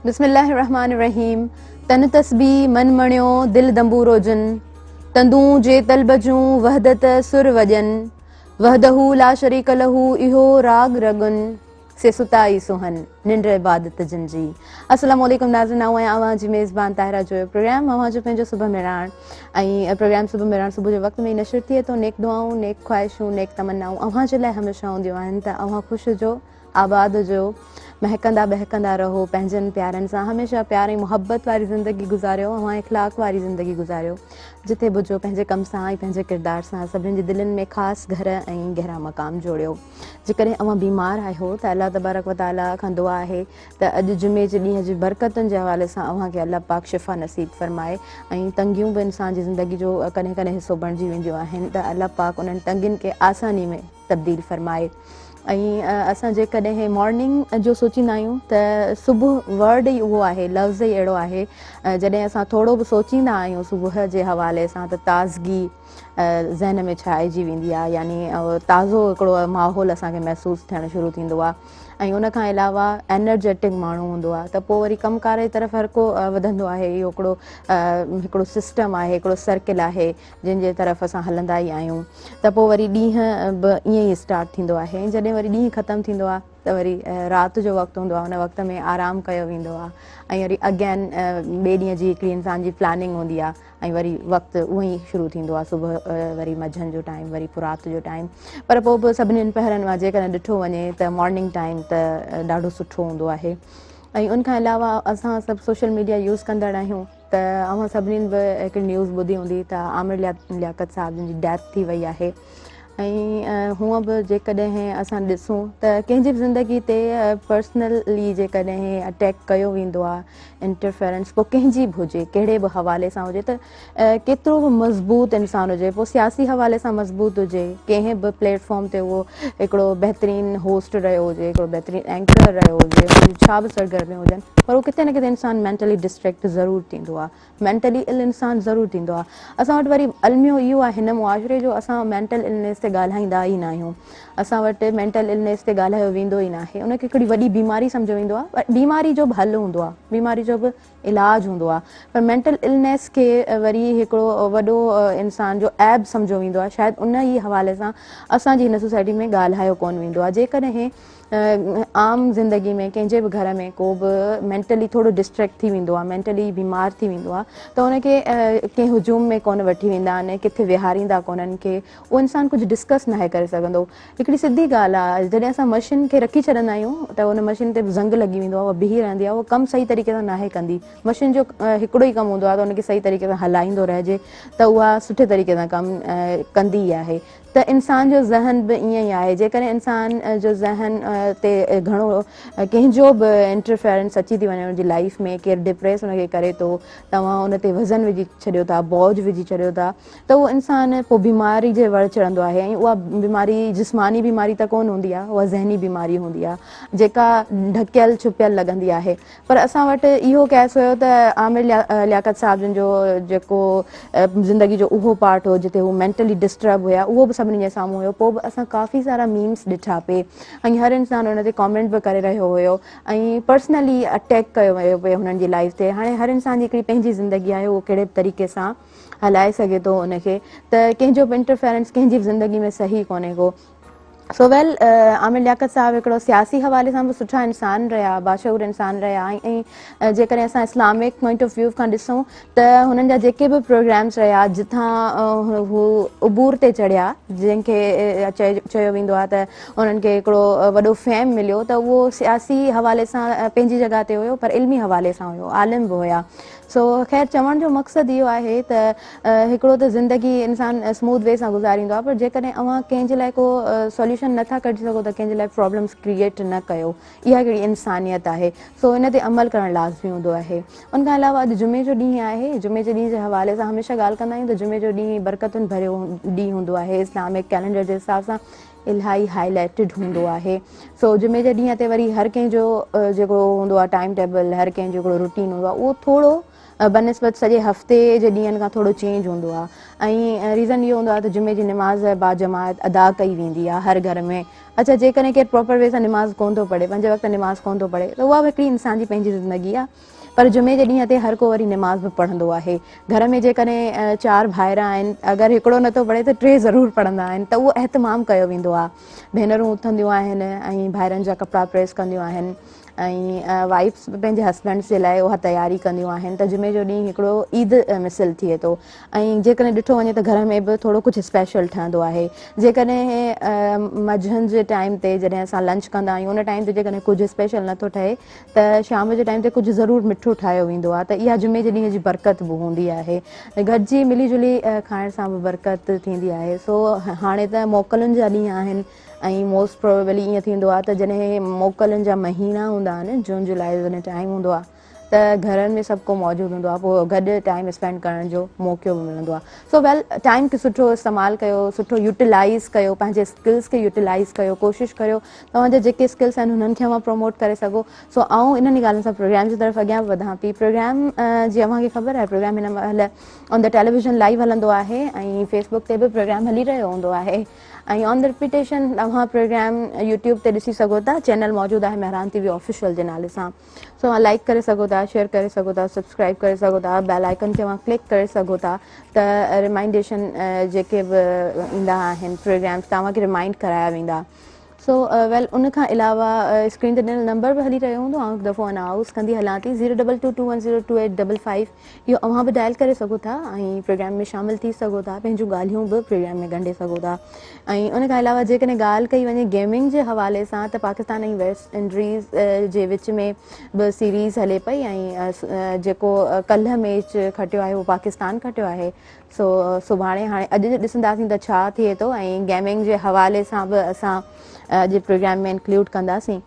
बिस्मिल्लाहिर्रहमानिर्रहीम। तन तस्बी मन मणियो दिल दंबूरो जिन, तंदू जे तलब जूं वहदत सुर वजन, वहदहू ला शरीक लहू इहो राग रगुन, से सुताई सुहन निंड इबादत जिन जी। अस्सलाम वालेकुम नाज़रीन, आवां जी मेज़बान ताहिरा जो प्रोग्राम आवां जो पंहिंजो सुबह मिराण ऐं प्रोग्राम सुबह मिराण सुबुह जे वक़्त में नशर थिए थो। नेक दुआऊं, नेक ख़्वाहिशूं, नेक तमन्नाऊं अव्हां जे लाइ हमेशह हूंदियूं आहिनि त अव्हां ख़ुशि हुजो, आबाद हुजो, महकंदा बहकंदा रहो, पंहिंजनि प्यारनि सां हमेशह प्यार ऐं मुहबत वारी ज़िंदगी गुज़ारियो, अव्हां इख़्लाक़ वारी ज़िंदगी गुज़ारियो, जिथे बुझो पंहिंजे कम सां ऐं पंहिंजे किरदार सां सभिनी जे दिलनि में ख़ासि घर ऐं गहरा मक़ाम जोड़ियो। जेकॾहिं अव्हां बीमार आहियो त अल्लाह तबारक व तआला खां दुआ आहे त अॼु जुमे जे ॾींहं जी बरकतुनि जे हवाले सां अव्हांखे अल्लाह पाक शिफ़ा नसीब फ़रमाए ऐं तंगियूं बि इंसान जी ज़िंदगी जो कॾहिं कॾहिं हिसो बणिजी वेंदियूं आहिनि त अल्लाह पाक उन्हनि तंगियुनि खे आसानी में तब्दील फ़रमाए। ऐं असां जेकॾहिं मॉर्निंग जो सोचींदा आहियूं त सुबुह वर्ड ई उहो आहे, लफ़्ज़ ई अहिड़ो आहे, जॾहिं असां थोरो बि सोचींदा आहियूं सुबुह जे हवाले सां त ताज़गी ज़हन में छाइजी वेंदी आहे, यानी ताज़ो हिकिड़ो माहौल असांखे महसूसु थियणु शुरू थींदो आहे। ऐं उनखां अलावा एनर्जेटिक माण्हू हूंदो आहे त पोइ वरी कमकार जी तरफ़ हर को वधंदो आहे। इहो हिकिड़ो सिस्टम आहे, हिकिड़ो सर्किल आहे जंहिंजे तरफ़ असां हलंदा ई आहियूं। त पोइ वरी ॾींहं बि ईअं ई स्टार्ट थींदो आहे। जॾहिं वरी ॾींहुं ख़तमु थींदो आहे त वरी राति जो वक़्तु हूंदो आहे, उन वक़्त में आराम कयो वेंदो आहे ऐं वरी अगेन ॿिए ॾींहं जी हिकिड़ी इंसान जी प्लानिंग हूंदी आहे ऐं वरी वक़्तु उहो ई शुरू थींदो आहे, सुबुह वरी मंझंदि जो टाइम, वरी पोइ राति जो टाइम। पर पोइ बि सभिनीनि पहिरनि मां जेकॾहिं ॾिठो वञे त मॉर्निंग टाइम त ॾाढो सुठो हूंदो आहे। ऐं उनखां अलावा असां सभु सोशल मीडिया यूज़ कंदड़ आहियूं त अव्हां सभिनीनि बि हिकिड़ी न्यूज़ ॿुधी हूंदी त आमिर लियाकत साहब जिन जी डेथ थी वई आहे। ऐं हूअं बि जेकॾहिं असां ॾिसूं त कंहिंजी बि ज़िंदगी ते पर्सनली जेकॾहिं अटैक कयो वेंदो आहे, इंटरफेरेंस पोइ कंहिंजी बि हुजे, कहिड़े बि हवाले सां हुजे, त केतिरो बि मज़बूत इंसानु हुजे, पोइ सियासी हवाले सां मज़बूत हुजे, कंहिं बि प्लेटफॉर्म ते उहो हिकिड़ो बहितरीनु होस्ट रहियो हुजे, हिकिड़ो बहितरीनु एंकर रहियो हुजे, हुनजी छा बि सरगर्मियूं हुजनि, पर उहो किथे न किथे इंसानु मेंटली डिस्ट्रैक्ट ज़रूरु थींदो आहे, मेंटली इल इंसानु ज़रूरु थींदो आहे। असां वटि वरी अलमियो इहो आहे हिन मुआशरे जो, असां मेंटल इलनेस ते ॻाल्हाईंदा ई न आहियूं। असां वटि मेंटल इलनेस ते ॻाल्हायो वेंदो ई न आहे, उनखे हिकिड़ी वॾी बीमारी सम्झो वेंदो आहे। पर बीमारी जो बि हल हूंदो आहे, बीमारी जो बि इलाजु हूंदो आहे, पर मेंटल इलनेस खे वरी हिकिड़ो वॾो इंसान जो ऐब सम्झो वेंदो आहे। शायदि उन ई हवाले सां असांजी हिन सोसाइटी में ॻाल्हायो कोन वेंदो आहे। जेकॾहिं आम ज़िंदगी में कंहिंजे बि घर में को बि मेंटली थोरो डिस्ट्रैक्ट थी वेंदो आहे, मेंटली बीमार थी वेंदो आहे, त उनखे कंहिं हुजूम में कोन वठी वेंदा आहिनि, किथे विहारींदा कोन उन्हनि खे, उहो इंसानु कुझु डिस्कस न करे सघंदो। हिकिड़ी सिधी ॻाल्हि आहे, जॾहिं असां मशीन खे रखी छॾंदा आहियूं त उन मशीन ते ज़ंग लॻी वेंदो आहे, उहा बीही रहंदी आहे, उहो कमु सही तरीक़े सां नाहे कंदी। मशीन जो हिकिड़ो ई कमु हूंदो आहे त उनखे सही तरीक़े सां हलाईंदो रहिजे त उहा सुठे तरीक़े सां कमु कंदी ई आहे। त इंसान जो ज़हन बि ईअं ई आहे, जेकॾहिं इंसान जो ज़हन ते घणो कंहिंजो बि इंटरफेरेंस अची थी वञे उनजी लाइफ में, केरु डिप्रेस उनखे करे थो, तव्हां उन ते वज़न विझी छॾियो था, बोझ विझी छॾियो था, त उहो इंसानु पोइ बीमारी जे वड़ चढ़ंदो आहे। ऐं उहा बीमारी जिस्मानी बीमारी त कोन हूंदी आहे, उहा ज़हनी बीमारी हूंदी आहे, जेका ढकियल छुपियल लॻंदी आहे। पर असां वटि इहो केस हुयो त आमिर लियाकत साहब जिन जो जेको ज़िंदगी जो उहो पार्ट हो जिते हू मेंटली डिस्टर्ब हुया, उहो बि सभिनी जे साम्हूं हुयो। पोइ बि असां काफ़ी सारा मीम्स ॾिठा पिए ऐं हर इंसानु हुन ते कॉमेंट बि करे रहियो हुयो ऐं पर्सनली अटैक कयो वियो पिए हुननि जी लाइफ ते। हाणे हर इंसान जी हिकिड़ी पंहिंजी ज़िंदगी आहे, उहो कहिड़े तरीक़े सां हलाए सघे थो उनखे, त कंहिंजो बि इंटरफेरेंस कंहिंजी बि ज़िंदगी में सही कोन्हे को। सो वेल आमिर लियाकत साहब हिकिड़ो सियासी हवाले सां बि सुठा इंसान रहिया, बाशऊर इंसान रहिया ऐं जेकॾहिं असां इस्लामिक पॉइंट ऑफ व्यू खां ॾिसूं त हुननि जा जेके बि प्रोग्राम्स रहिया, जिथां हू उबूर ते चढ़िया, जंहिंखे चयो वेंदो आहे त उन्हनि खे हिकिड़ो वॾो फेम मिलियो, त उहो सियासी हवाले सां पंहिंजी जॻह ते हुयो, पर इल्मी हवाले सां हुयो, आलिम बि हुया। सो ख़ैर चवण जो मक़सदु इहो आहे त हिकिड़ो त ज़िंदगी इंसानु स्मूथ वे सां गुज़ारींदो आहे, पर जेकॾहिं अव्हां कंहिंजे लाइ को सॉल्यूशन नथा कढी सघो त कंहिंजे लाइ प्रॉब्लम्स क्रिएट न कयो, इहा हिकिड़ी इंसानियत आहे। सो इन ते अमल करणु लाज़मी हूंदो आहे। उनखां अलावा अॼु जुमे जो ॾींहुं आहे, जुमे जे ॾींहं जे हवाले सां हमेशह ॻाल्हि कंदा आहियूं त जुमे जो ॾींहुं बरकतुनि भरियो ॾींहुं हूंदो आहे, इस्लामिक कैलेंडर जे हिसाब सां इलाही हाईलाइटेड हूंदो आहे। सो जुमे जे ॾींहं ते वरी हर कंहिंजो जेको हूंदो आहे टाइम टेबल, हर कंहिंजो हिकिड़ो रूटीन हूंदो आहे, उहो थोरो बनस्बत सॼे हफ़्ते जे ॾींहंनि खां थोरो चेंज हूंदो आहे। ऐं रीज़न इहो हूंदो आहे त जुमे जी निमाज़ बाजमात अदा कई वेंदी आहे हर घर में। अच्छा, जेकॾहिं केरु प्रॉपर वे सां निमाज़ कोन थो पढ़े, 5 वक़्त निमाज़ कोन थो पढ़े, त उहा बि हिकिड़ी इंसान जी पंहिंजी ज़िंदगी आहे। पर जुमे जे ॾींहं ते हर को वरी निमाज़ बि पढ़ंदो आहे। घर में जेकॾहिं 4 भाइर आहिनि, अगरि हिकिड़ो नथो पढ़े त 3 ज़रूरु पढ़ंदा आहिनि, त उहो एहतमाम कयो वेंदो आहे। भेनरूं उथंदियूं आहिनि ऐं भाइरनि जा कपिड़ा प्रेस कंदियूं आहिनि ऐं वाइफ्स पंहिंजे हस्बैंड्स जे लाइ उहा तयारी कंदियूं आहिनि। त जुमे जो ॾींहुं हिकिड़ो ईद मिसल थिए थो। ऐं जेकॾहिं ॾिठो वञे त घर में बि थोरो कुझु स्पेशल ठहंदो आहे। जेकॾहिं मंझंदि जे टाइम ते जॾहिं असां लंच कंदा आहियूं, उन टाइम ते जेकॾहिं कुझु स्पेशल नथो ठहे त शाम जे टाइम ते कुझु ज़रूरु मिठो ठाहियो वेंदो आहे। त इहा जुमे जे ॾींहं जी बरकत बि हूंदी आहे। गॾिजी मिली जुली खाइण सां बि बरकत थींदी आहे। सो हाणे त मोकलुनि जा ॾींहं आहिनि ऐं मोस्ट प्रोबेबली ईअं थींदो आहे त जॾहिं मोकलुनि जा महीना हूंदा आहिनि, जून जुलाई जॾहिं टाइम हूंदो आहे, त घरनि में सभु को मौजूदु हूंदो आहे, पोइ गॾु टाइम स्पेंड करण जो मौक़ो बि मिलंदो आहे। सो वेल, टाइम खे सुठो इस्तेमालु कयो, सुठो यूटिलाइज़ कयो, पंहिंजे स्किल्स खे यूटिलाइज़ कयो, कोशिशि करियो तव्हांजा जेके स्किल्स आहिनि हुननि खे अवां प्रमोट करे सघो। सो आऊं इन्हनि ॻाल्हियुनि सां प्रोग्राम जी तरफ़ अॻियां वधां पई। प्रोग्राम जीअं अव्हांखे ख़बर आहे, प्रोग्राम हिन महिल ऑन द टेलीविज़न लाइव हलंदो आहे ऐं फेसबुक ते बि प्रोग्राम हली रहियो हूंदो आहे ऐं ऑन द रिपीटेशन तव्हां प्रोग्राम यूट्यूब ते ॾिसी सघो था। चैनल मौजूदु आहे मेहरान टीवी ऑफिशियल जे नाले सां। सो लाइक करे सघो था, शेयर करे सघो था, सब्सक्राइब करे सघो था, बेल आइकन खे क्लिक करे सघो था त रिमाइंडेशन जेके बि ईंदा आहिनि प्रोग्राम्स तव्हांखे रिमाइंड कराया वेंदा। सो वेल, उन खां अलावा स्क्रीन ते ॾिनल नंबर बि हली रहियो हूंदो, ऐं हिकु दफ़ो अनाउंस कंदी हलां थी 022210285। इहो अव्हां बि डायल करे सघो था ऐं प्रोग्राम में शामिलु थी सघो था, पंहिंजूं ॻाल्हियूं बि प्रोग्राम में ॻंढे सघो था। ऐं उन खां अलावा जेकॾहिं ॻाल्हि कई वञे गेमिंग जे हवाले सां, त पाकिस्तान ऐं वेस्ट इंडीज़ जे विच में बि सीरीज़ हले पई ऐं जेको कल्ह मैच खटियो आहे उहो पाकिस्तान खटियो आहे। सो सुभाणे हाणे अॼु ॾिसंदासीं त छा थिए थो ऐं गेमिंग जे हवाले सां बि असां अॼु प्रोग्राम में इंक्लूड कंदासीं।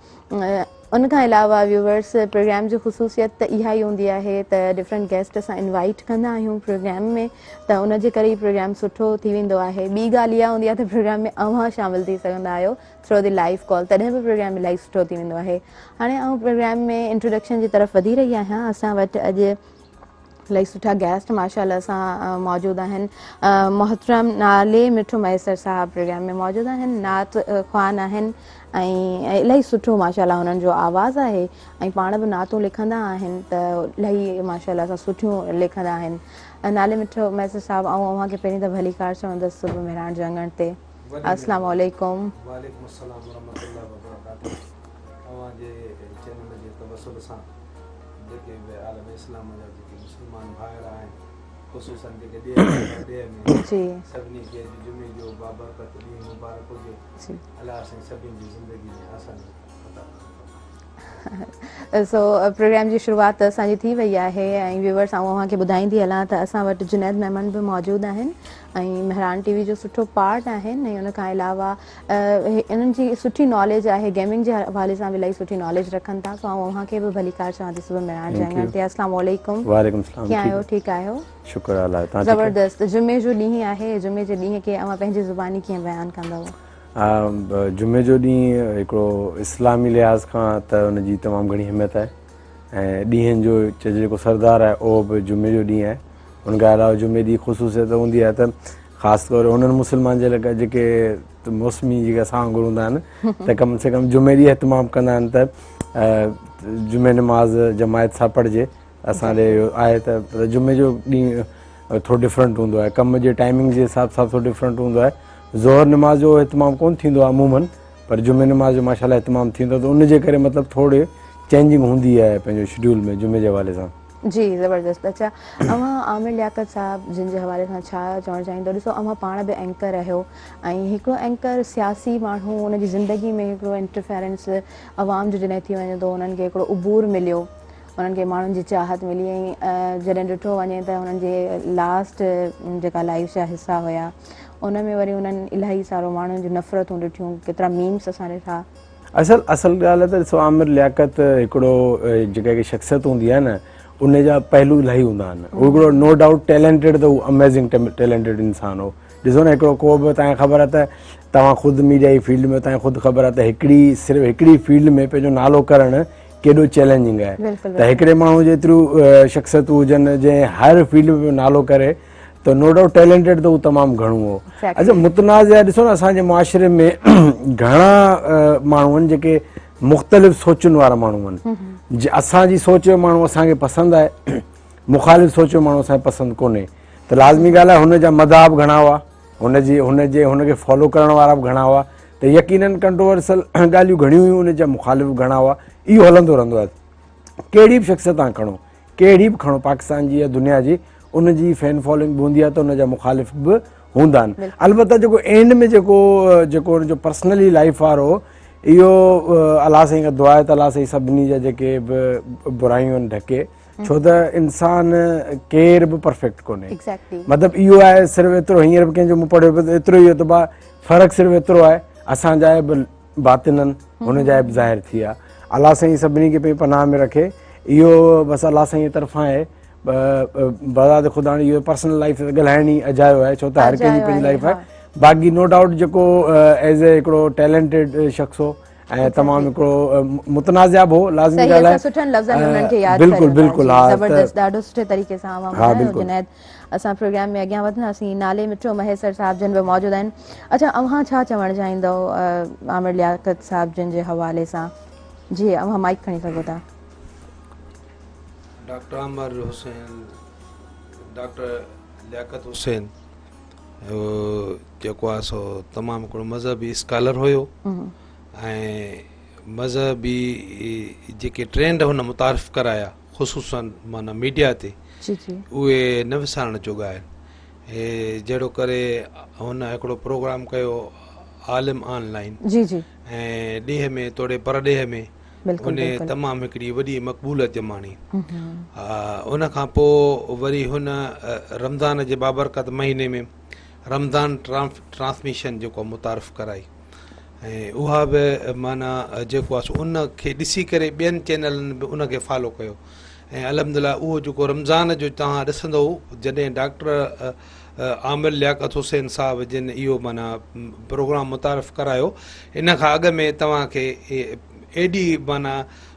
उन खां अलावा व्यूवर्स, प्रोग्राम जी ख़ुशूसियत त इहा ई हूंदी आहे त डिफरेंट गेस्ट असां इनवाइट कंदा आहियूं प्रोग्राम में, त उनजे करे ई प्रोग्राम सुठो थी वेंदो आहे। ॿी ॻाल्हि इहा हूंदी आहे त प्रोग्राम में अव्हां शामिलु थी सघंदा आहियो थ्रू द लाइव कॉल, तॾहिं बि प्रोग्राम इलाही सुठो थी वेंदो आहे। हाणे आउं प्रोग्राम में इंट्रोडक्शन जी तरफ़ वधी रही आहियां। असां वटि अॼु इलाही सुठा गेस्ट माशाअल्लाह सां मौजूदु आहिनि। मोहतरम नाले मिठो मैसर साहब प्रोग्राम में मौजूदु आहिनि, नात ख़्वान आहिनि ऐं इलाही सुठो माशाअल्लाह हुननि जो आवाज़ु आहे ऐं पाण बि नातूं लिखंदा आहिनि, त इलाही माशाअल्लाह सां सुठियूं लिखंदा आहिनि। नाले मिठो मैसर साहब, ऐं अव्हांखे पहिरीं त भली कार चवंदसि सुबुह मेहरान जे अंगण ते। अस्सलाम वालेकुम। वालेकुम अस्सलाम वरहमतुल्लाहि वबरकातुहू। अव्हांजे चैनल जे तवसुल सां जेके बि आलम इस्लाम जा जेके मुस्लमान भाइर आहिनि, ख़ुशूसन जेके ॾे में सभिनी खे जुमे जो बाबरकत ॾींहुं मुबारक हुजे। अलाह साईं सभिनी जी ज़िंदगी में आसानी अता सो प्रोग्राम जी शुरूआति असांजी थी वई आहे ऐं व्यूवर्स, आउं अव्हांखे ॿुधाईंदी हलां त असां वटि जुनैद मेमन बि मौजूदु आहिनि ऐं मेहरान टीवी जो सुठो पार्ट आहिनि। ऐं उन खां अलावा इन्हनि जी सुठी नॉलेज आहे, गेमिंग जे हवाले सां बि इलाही सुठी नॉलेज रखनि था। सो आउं अव्हांखे बि भली कार चवां थी सुबुह मेहरान जे अंगण ते। अस्सलाम वालेकुम। वालेकुम सलाम। कीअं आहियो? ठीकु आहियो? शुक्र अल्लाह। तव्हां ज़बरदस्त। जुमे जो ॾींहुं आहे, जुमे जे ॾींहं खे अव्हां पंहिंजी ज़ुबानी कीअं बयानु कंदव? जुमे जो ॾींहुं हिकिड़ो इस्लामी लिहाज़ खां त हुनजी तमामु घणी अहमियत आहे ऐं ॾींहंनि जो जेको सरदार आहे उहो बि जुमे जो ॾींहुं आहे। हुन खां अलावा जुमे ॾींहुं ख़ुशूसियत हूंदी आहे त ख़ासि तौरु उन्हनि मुस्लमान जे लाइ जेके मौसमी जेके असां वांगुरु हूंदा आहिनि त कम से कम जुमे ॾींहुं इहतमामु कंदा आहिनि त जुमे नमाज़ जमायत सां पढ़िजे। असां ॾे आहे त जुमे जो ॾींहुं थोरो डिफरेंट हूंदो आहे, कम जे टाइमिंग जे हिसाब सां थोरो डिफरेंट हूंदो आहे। ज़ोहर नमाज़ जो इहतमामु कोन्ह थींदो आहे अमूमन, पर जुमे नमाज़ जो माशाअल्लाह इहतमामु थींदो, त उनजे करे मतिलबु थोरी चेंजिंग हूंदी आहे पंहिंजो शेड्यूल में जुमे जे हवाले सां। जी ज़बरदस्त। अच्छा, अव्हां आमिर लियाकत साहब जिन जे हवाले सां छा चवणु चाहींदो? ॾिसो, अव्हां पाण बि एंकर आहियो ऐं हिकिड़ो एंकर सियासी माण्हू हुनजी ज़िंदगी में हिकिड़ो इंटरफेरेंस आवाम जो जॾहिं थी वञे थो, उन्हनि खे हिकिड़ो उबूर मिलियो, उन्हनि खे माण्हुनि जी चाहत मिली ऐं जॾहिं ॾिठो वञे त उन्हनि जे लास्ट जेका लाइव जा हिसा हुया उन में वरी उन्हनि इलाही सारो माण्हुनि जूं नफ़रतूं ॾिठियूं, केतिरा मीम्स असां ॾिठा। असल ॻाल्हि आहे त ॾिसो, आमिर लियाकत हिकिड़ो जेका शख़्सियत हूंदी आहे न, उन जा पहलू इलाही हूंदा आहिनि। उहो हिकिड़ो नो डाउट टैलेंटेड, त उहो अमेज़िंग टैलेंटेड इंसान हो। ॾिसो न, हिकिड़ो को बि तव्हांखे ख़बर आहे त तव्हां ख़ुदि मीडिया जी फील्ड में तव्हांखे ख़ुदि ख़बर आहे त सिर्फ़ु हिकिड़ी फील्ड में पंहिंजो नालो करणु केॾो चैलेंजिंग आहे बिल्कुलु, त हिकिड़े माण्हू जेतिरियूं शख़्सियतूं हुजनि जंहिं हर फील्ड में नालो करे त नो डाउट टैलेंटेड त उहो तमामु घणो हो। अच्छा मुतनाज़ ॾिसो न असांजे मुआशिरे में घणा माण्हू आहिनि जेके मुख़्तलिफ़ सोचुनि वारा माण्हू आहिनि। असांजी सोच जो माण्हू असांखे पसंदि आहे, मुख़ालिफ़ सोच जो माण्हू असांखे पसंदि कोन्हे, त लाज़मी ॻाल्हि आहे हुनजा मदाब घणा हुआ, हुनखे फॉलो करण वारा बि घणा हुआ, त यकीनन कंट्रोवर्सल ॻाल्हियूं घणियूं हुयूं, हुनजा मुख़ालिफ़ घणा हुआ। इहो हलंदो रहंदो आहे। कहिड़ी बि शख़्सियत तव्हां खणो, कहिड़ी बि खणो, पाकिस्तान जी या दुनिया जी, उनजी फैन फॉलोइंग बि हूंदी आहे त उनजा मुख़ालिफ़ बि हूंदा आहिनि। अलबत्ता जेको एंड में जेको उनजो पर्सनली लाइफ वारो, इहो अलाह साईं खां दुआ आहे त अलाह साईं सभिनी जा जेके बि बुरायूं आहिनि ढके, छो त इंसान केर बि परफेक्ट कोन्हे। मतिलबु इहो आहे सिर्फ़ु एतिरो, हींअर बि कंहिंजो मूं पढ़ियो पियो त एतिरो ई त फ़र्क़ु सिर्फ़ु एतिरो आहे, असांजा बि बातिननि हुनजा बि ज़ाहिर थी विया। अलाह साईं सभिनी खे पंहिंजी पनाह में रखे, इहो बसि अलाह साईं जी तरफ़ां आहे। बज़ात ख़ुदा इहो पर्सनल लाइफ ॻाल्हाइण ई अजायो आहे, छो त हर कंहिंजी पंहिंजी लाइफ आहे। बाक़ी नो डाउट जेको एज़ ए हिकिड़ो टैलेंटेड शख़्स हो ऐं तमामु हिकिड़ो मुतनाज़िया बि हो, लाज़मी ॻाल्हि आहे। बिल्कुलु बिल्कुलु, ॾाढो सुठे तरीक़े सां जुनैद। असां प्रोग्राम में अॻियां वधंदासीं, नाले मिठो महेसर साहिब जन बि मौजूदु आहिनि। अच्छा, अव्हां छा चवणु चाहींदव आमिर लियाकत साहिब जन जे हवाले सां? जी, अव्हां माइक खणी सघो था। डॉक्टर आमिर हुसैन, डॉक्टर लियाकत हुसैन जेको आहे सो तमामु हिकिड़ो मज़हबी स्कॉलर हुयो ऐं मज़हबी जेके ट्रेंड हुन मुतारिफ़ कराया ख़ुसूसन माना मीडिया ते, उहे न विसारण जोॻा आहिनि। जहिड़ो करे हुन हिकिड़ो प्रोग्राम कयो आलिम ऑनलाइन, ऐं ॾींहं में तोड़े परॾेह में उन तमामु हिकिड़ी वॾी मक़बूलियत ॼमाणी। उन खां पोइ वरी हुन रमज़ान जे बाबरकत महीने में रमज़ान ट्रांसमिशन जेको मुतारिफ़ कराई, ऐं उहा बि माना जेको आहे उनखे ॾिसी करे ॿियनि चैनलनि बि उनखे फॉलो कयो। ऐं अलहमदिल्ला उहो जेको रमज़ान जो तव्हां ॾिसंदो जॾहिं डॉक्टर आमिर लियाकत हुसैन साहिब जिन इहो माना प्रोग्राम मुतारिफ़ करायो, इन खां अॻु में तव्हांखे एॾी माना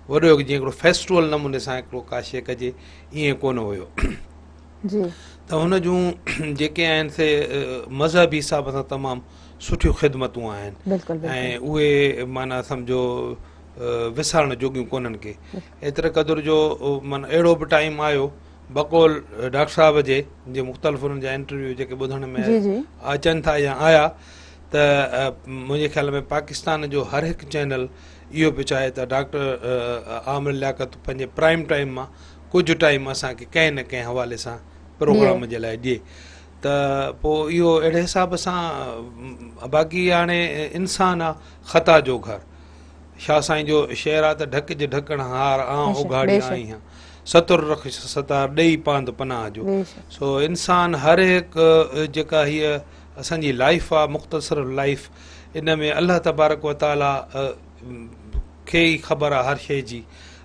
वॾो जीअं हिकिड़ो फेस्टिवल नमूने सां हिकिड़ो का शइ कजे, ईअं कोन हुयो। त हुन जूं जेके आहिनि से मज़हबी हिसाब सां तमामु सुठियूं ख़िदमतूं आहिनि ऐं उहे माना सम्झो विसारण जोॻियूं कोन्हनि के। एतिरे क़दुरु जो माना अहिड़ो बि टाइम आयो बक़ौल डॉक्टर साहिब जे मुख़्तलिफ़ उन्हनि जा इंटरव्यू जेके ॿुधण में अचनि था या आया, त मुंहिंजे ख़्याल में पाकिस्तान जो हर हिकु चैनल इहो बि चाहे त डॉक्टर आमिर लियाकत पंहिंजे प्राइम टाइम मां कुझु टाइम असांखे कंहिं न कंहिं हवाले सां प्रोग्राम जे लाइ ॾिए, त पोइ इहो अहिड़े हिसाब सां। बाक़ी हाणे इंसानु आहे ख़ता जो घर, शाह साईं जो शेर आहे त ढक जे ढकण हार आं उघाड़ी आई हाँ, सतुर रख सतार ॾेई पांद पनाह जो। सो इंसान हर हिकु जेका हीअ असांजी लाइफ आहे मुख़्तसर लाइफ, इन में अल्लाह तबारक व ताला खे ई ख़बर आहे हर शइ जी,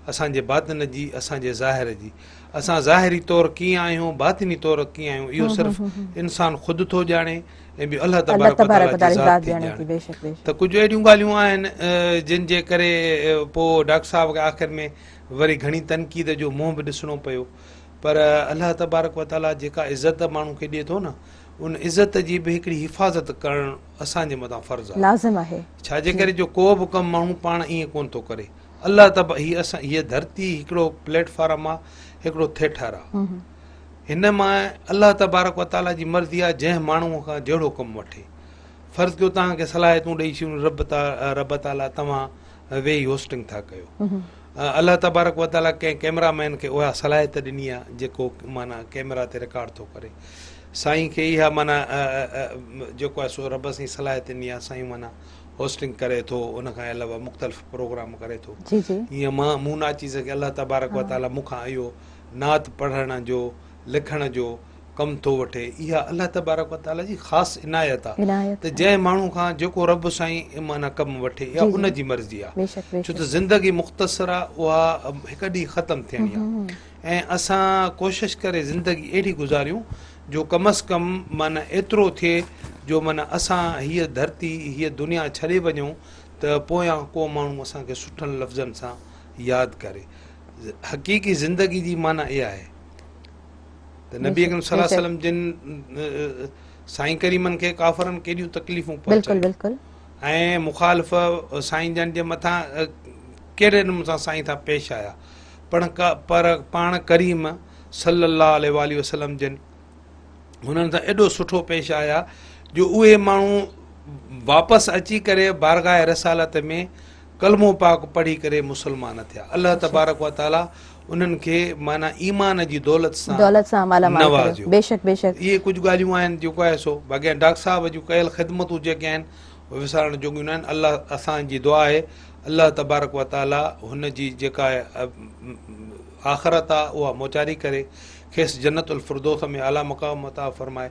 असांजे बातिन जी, असांजे ज़ाहिर जी। असां ज़ाहिरी तौरु कीअं आहियूं, बातिनी तौरु कीअं आहियूं, इहो सिर्फ़ु इंसानु ख़ुदि थो ॼाणे ऐं ॿियो अल्लाह तबारक व ताला जी ज़ात थी ॼाणे। त कुझु अहिड़ियूं ॻाल्हियूं आहिनि जिन जे करे पोइ डॉक्टर साहिब खे आख़िर में वरी घणी तनक़ीद जो मुंहुं बि ॾिसणो पियो, पर अल्लाह तबारक व ताला जेका इज़त माण्हू खे ॾिए थो न, उन इज़त जी बि हिकिड़ी हिफ़ाज़त करणु असांजे मथां फ़र्ज़ु आहे। छाजे करे जो को बि कमु माण्हू पाण ईअं कोन थो करे। अल्लाह हीअ धरती हिकिड़ो प्लेटफॉर्म आहे, हिकिड़ो थिएटर आहे, हिन मां अल्लाह तबारक व ताला जी मर्ज़ी आहे जंहिं माण्हूअ खां जहिड़ो कमु वठे। फ़र्ज़ु कयो तव्हांखे सलाहियतूं ॾेई छॾियूं रब ताला, तव्हां वेही होस्टिंग था कयो, अल्लाह तबारक व ताला कंहिं कैमरामैन खे उहा सलाहियत ॾिनी आहे जेको माना कैमरा ते रिकॉर्ड थो करे। साईं खे इहा माना जेको आहे सो रब साईं सलाहियत ॾिनी आहे, साईं माना होस्टिंग करे थो, उनखां अलावा मुख़्तलिफ़ प्रोग्राम करे थो। ईअं मूं न अची सघे, अल्लाह तबारक व ताला मूंखां इहो नात पढ़ण जो लिखण जो कमु थो वठे, इहा अल्लाह तबारक व ताला जी ख़ासि इनायत आहे त जंहिं माण्हू खां जेको रब साईं माना कमु वठे, इहा उनजी मर्ज़ी आहे। छो त ज़िंदगी मुख़्तसर आहे, उहा हिकु ॾींहुं ख़तमु थियणी आहे ऐं असां कोशिशि करे ज़िंदगी अहिड़ी गुज़ारियूं जो कम अज़ कम माना एतिरो थिए जो माना असां हीअ धरती हीअ दुनिया छॾे वञूं त पोयां को माण्हू असांखे सुठनि लफ़्ज़नि सां यादि करे। हक़ीक़ी ज़िंदगी जी माना इहा आहे त नबी अकरम सल्लल्लाहु अलैहि वसल्लम जिन साईं करीमनि खे काफ़रनि केॾियूं तकलीफ़ूं बिल्कुलु पहुचायूं बिल्कुलु ऐं मुखालिफ़ साईं जन जे मथां कहिड़े नमूने सां साईं था पेश आया, पर पाण करीम सल्लल्लाहु अलैहि वसल्लम जिन हुननि सां एॾो सुठो पेश आया जो उहे माण्हू वापसि अची करे बारगाह रसालत में कलमो पाक पढ़ी करे मुस्लमान थिया। अल्लाह तबारक व ताला उन्हनि खे माना ईमान जी दौलत दौलत सां सां मालामाल कयो। नवाज़ियो। बेशक बेशक इहे कुझु ॻाल्हियूं आहिनि जेको आहे सो बाक़ी डॉक्टर साहब जूं कयल ख़िदमतूं जेके आहिनि उहे विसारण जोॻियूं न आहिनि। अल्लाह असांजी दुआ आहे अल्लाह तबारक व ताला हुन जी जेका आख़िरत आहे उहा मोचारी करे खेसि जन्नतुल फिरदौस में आला मक़ाम अता फ़रमाए।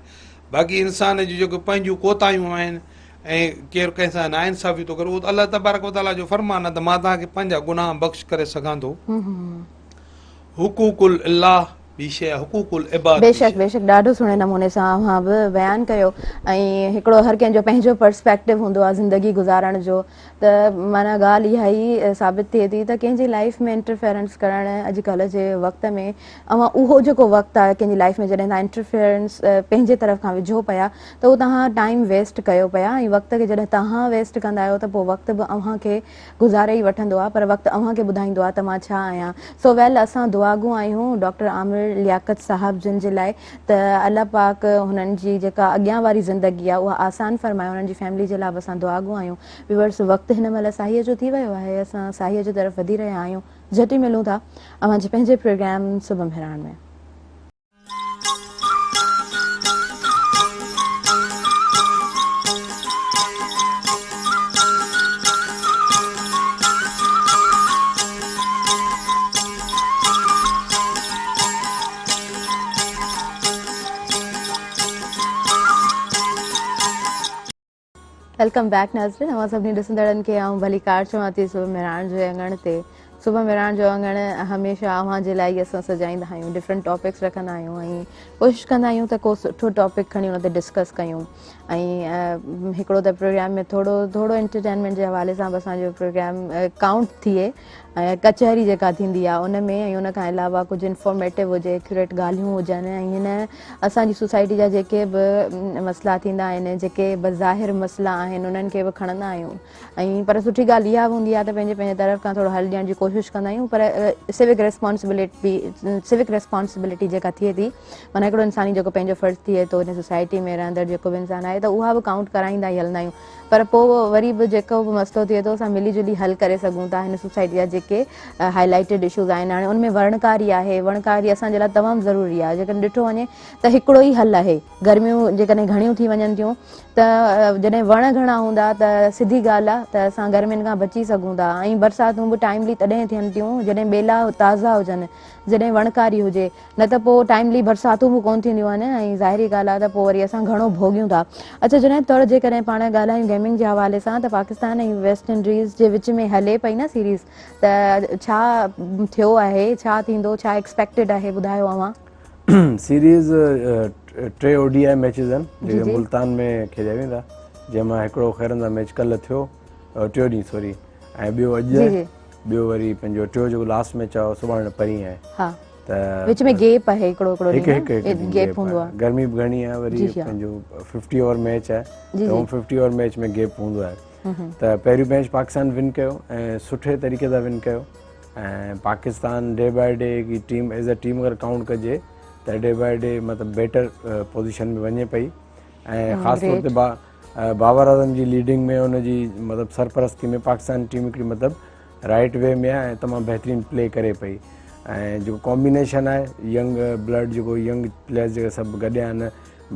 बाक़ी इंसान जी जेको पंहिंजूं कोताहियूं आहिनि ऐं केरु कंहिंसां नाइंसाफ़ी थो करे उहो त अल्लाह तबारक व ताला जो फ़रमान आहे त मां तव्हांखे पंहिंजा गुनाह बख़्श करे सघां थो। हुकूकुल इल्लाह ॿी शइ आहे, हुकूकुल इबाद ॿी बेशक शइ। बेशक ॾाढो सुहिणे नमूने सां अव्हां बि बयानु कयो। ऐं हिकिड़ो हर कंहिंजो पंहिंजो पर्सपेक्टिव हूंदो आहे ज़िंदगी गुज़ारण जो, त माना ॻाल्हि इहा ई साबित थिए थी त कंहिंजी लाइफ में इंटरफेरेंस करणु अॼुकल्ह जे वक़्त में अवां उहो जेको वक़्तु आहे कंहिंजी लाइफ में जॾहिं तव्हां इंटरफेरेंस पंहिंजे तरफ़ खां विझो पिया त उहो तव्हां टाइम वेस्ट कयो पिया ऐं वक़्त खे जॾहिं तव्हां वेस्ट कंदा आहियो त पोइ वक़्तु बि अव्हांखे गुज़ारे ई वठंदो आहे, पर वक़्तु अव्हांखे ॿुधाईंदो आहे त मां छा आहियां। सो वेल असां दुआगू आहियूं डॉक्टर आमिर लियाकत साहब जिन जे लाइ त अल्लाह पाक हुननि जी जेका अॻियां वारी ज़िंदगी आहे उहा आसान फ़रमाए, हुननि जी फैमिली जे लाइ बि असां दुआगू आहियूं। व्यूअर्स वक़्तु हिन महिल साहीअ जो थी वियो आहे, असां साहीअ जी तरफ़ वधी रहिया आहियूं। झटि ई मिलूं था अव्हांजे पंहिंजे प्रोग्राम सुबह हिराण में। वेलकम बैक नाज़रीन। अवां सभिनी ॾिसंदड़नि खे आऊं भली कार चवां थी सुबह मिराण जे अंगण ते। सुबह मिराण जो अंगण हमेशह अव्हां जे लाइ असां सजाईंदा आहियूं, डिफरेंट टॉपिक्स रखंदा आहियूं ऐं कोशिशि कंदा आहियूं त को सुठो टॉपिक खणी हुन ते डिस्कस कयूं। ऐं हिकिड़ो त प्रोग्राम में थोरो एंटरटेनमेंट जे हवाले सां बि असांजो प्रोग्राम काउंट थिए ऐं कचहरी जेका थींदी आहे उन में, ऐं उन खां अलावा कुझु इंफॉर्मेटिव हुजे, एक्यूरेट ॻाल्हियूं हुजनि ऐं हिन असांजी सोसाइटी जा जेके बि मसइला थींदा आहिनि, जेके बज़ाहिर मसइला आहिनि उन्हनि खे बि खणंदा आहियूं। ऐं पर सुठी ॻाल्हि इहा हूंदी आहे त पंहिंजे पंहिंजे तरफ़ खां थोरो हल ॾियण जी कोशिशि कंदा आहियूं, पर सिविक रिस्पॉन्सिबिलिटी जेका थिए थी, माना हिकिड़ो इंसानी जेको पंहिंजो फ़र्ज़ु थिए थो हिन सोसाइटी में रहंदड़ जेको बि इंसानु आहे त उहा बि काउंट कराईंदा ई हलंदा आहियूं। पर पोइ वरी बि जेको बि मसइलो थिए थो असां मिली जुली हल करे सघूं था हिन सोसाइटी जा जेके हाईलाइटेड इशूज़ आहिनि। हाणे उनमें वर्णकारी आहे, वर्णकारी असांजे लाइ तमामु ज़रूरी आहे। जेकॾहिं ॾिठो वञे त हिकिड़ो ई हल आहे। गर्मियूं जेकॾहिं घणियूं थी वञनि थियूं त जॾहिं वण घणा हूंदा त सिधी ॻाल्हि आहे त असां गर्मियुनि खां बची सघूं था। ऐं बरसातूं बि टाइमली तॾहिं थियनि थियूं जॾहिं ॿेला ताज़ा हुजनि, जॾहिं वणकारी हुजे, न त पोइ टाइमली बरसातूं बि कोन थींदियूं आहिनि ऐं ज़ाहिरी ॻाल्हि आहे त पोइ वरी असां घणो भोॻियूं था। अच्छा, जॾहिं तौर जेकॾहिं पाण ॻाल्हायूं गेमिंग जे हवाले सां त पाकिस्तान ऐं वेस्ट इंडीज़ जे विच में हले पई न सीरीज़, त छा थियो आहे, छा थींदो, छा एक्सपेक्टेड आहे, ॿुधायो अव्हां। सीरीज़ 3 ODI मैचिस आहिनि जेके मुल्तान में खेॾिया वेंदा, जंहिंमां हिकिड़ो खैरनि सां मैच कल्ह थियो, टियों ॾींहुं सॉरी, ऐं ॿियो अॼु आहे, ॿियो वरी पंहिंजो टियों जेको लास्ट मैच आहे सुभाणे परीं आहे। हा, विच में गैप आहे हिकिड़ो गैप हूंदो आहे, गर्मी बि घणी आहे, वरी पंहिंजो 50 ओवर मैच आहे त उहो 50 ओवर मैच में गैप हूंदो आहे। त पहिरियों मैच पाकिस्तान विन कयो ऐं सुठे तरीक़े सां विन कयो ऐं पाकिस्तान डे बाय डे की टीम एज़ अ टीम अगरि काउंट कजे त डे बाय डे मतिलबु बेटर पोज़ीशन में वञे पई ऐं ख़ासि तौर ते बाबर आज़म जी लीडिंग में हुनजी मतिलबु सरपरस्ती में पाकिस्तान टीम हिकिड़ी मतिलबु राइट वे में आहे ऐं तमामु बहितरीनु प्ले करे पई। ऐं जेको कॉम्बिनेशन आहे यंग ब्लड, जेको यंग प्लेयर्स जेके सभु गॾिया आहिनि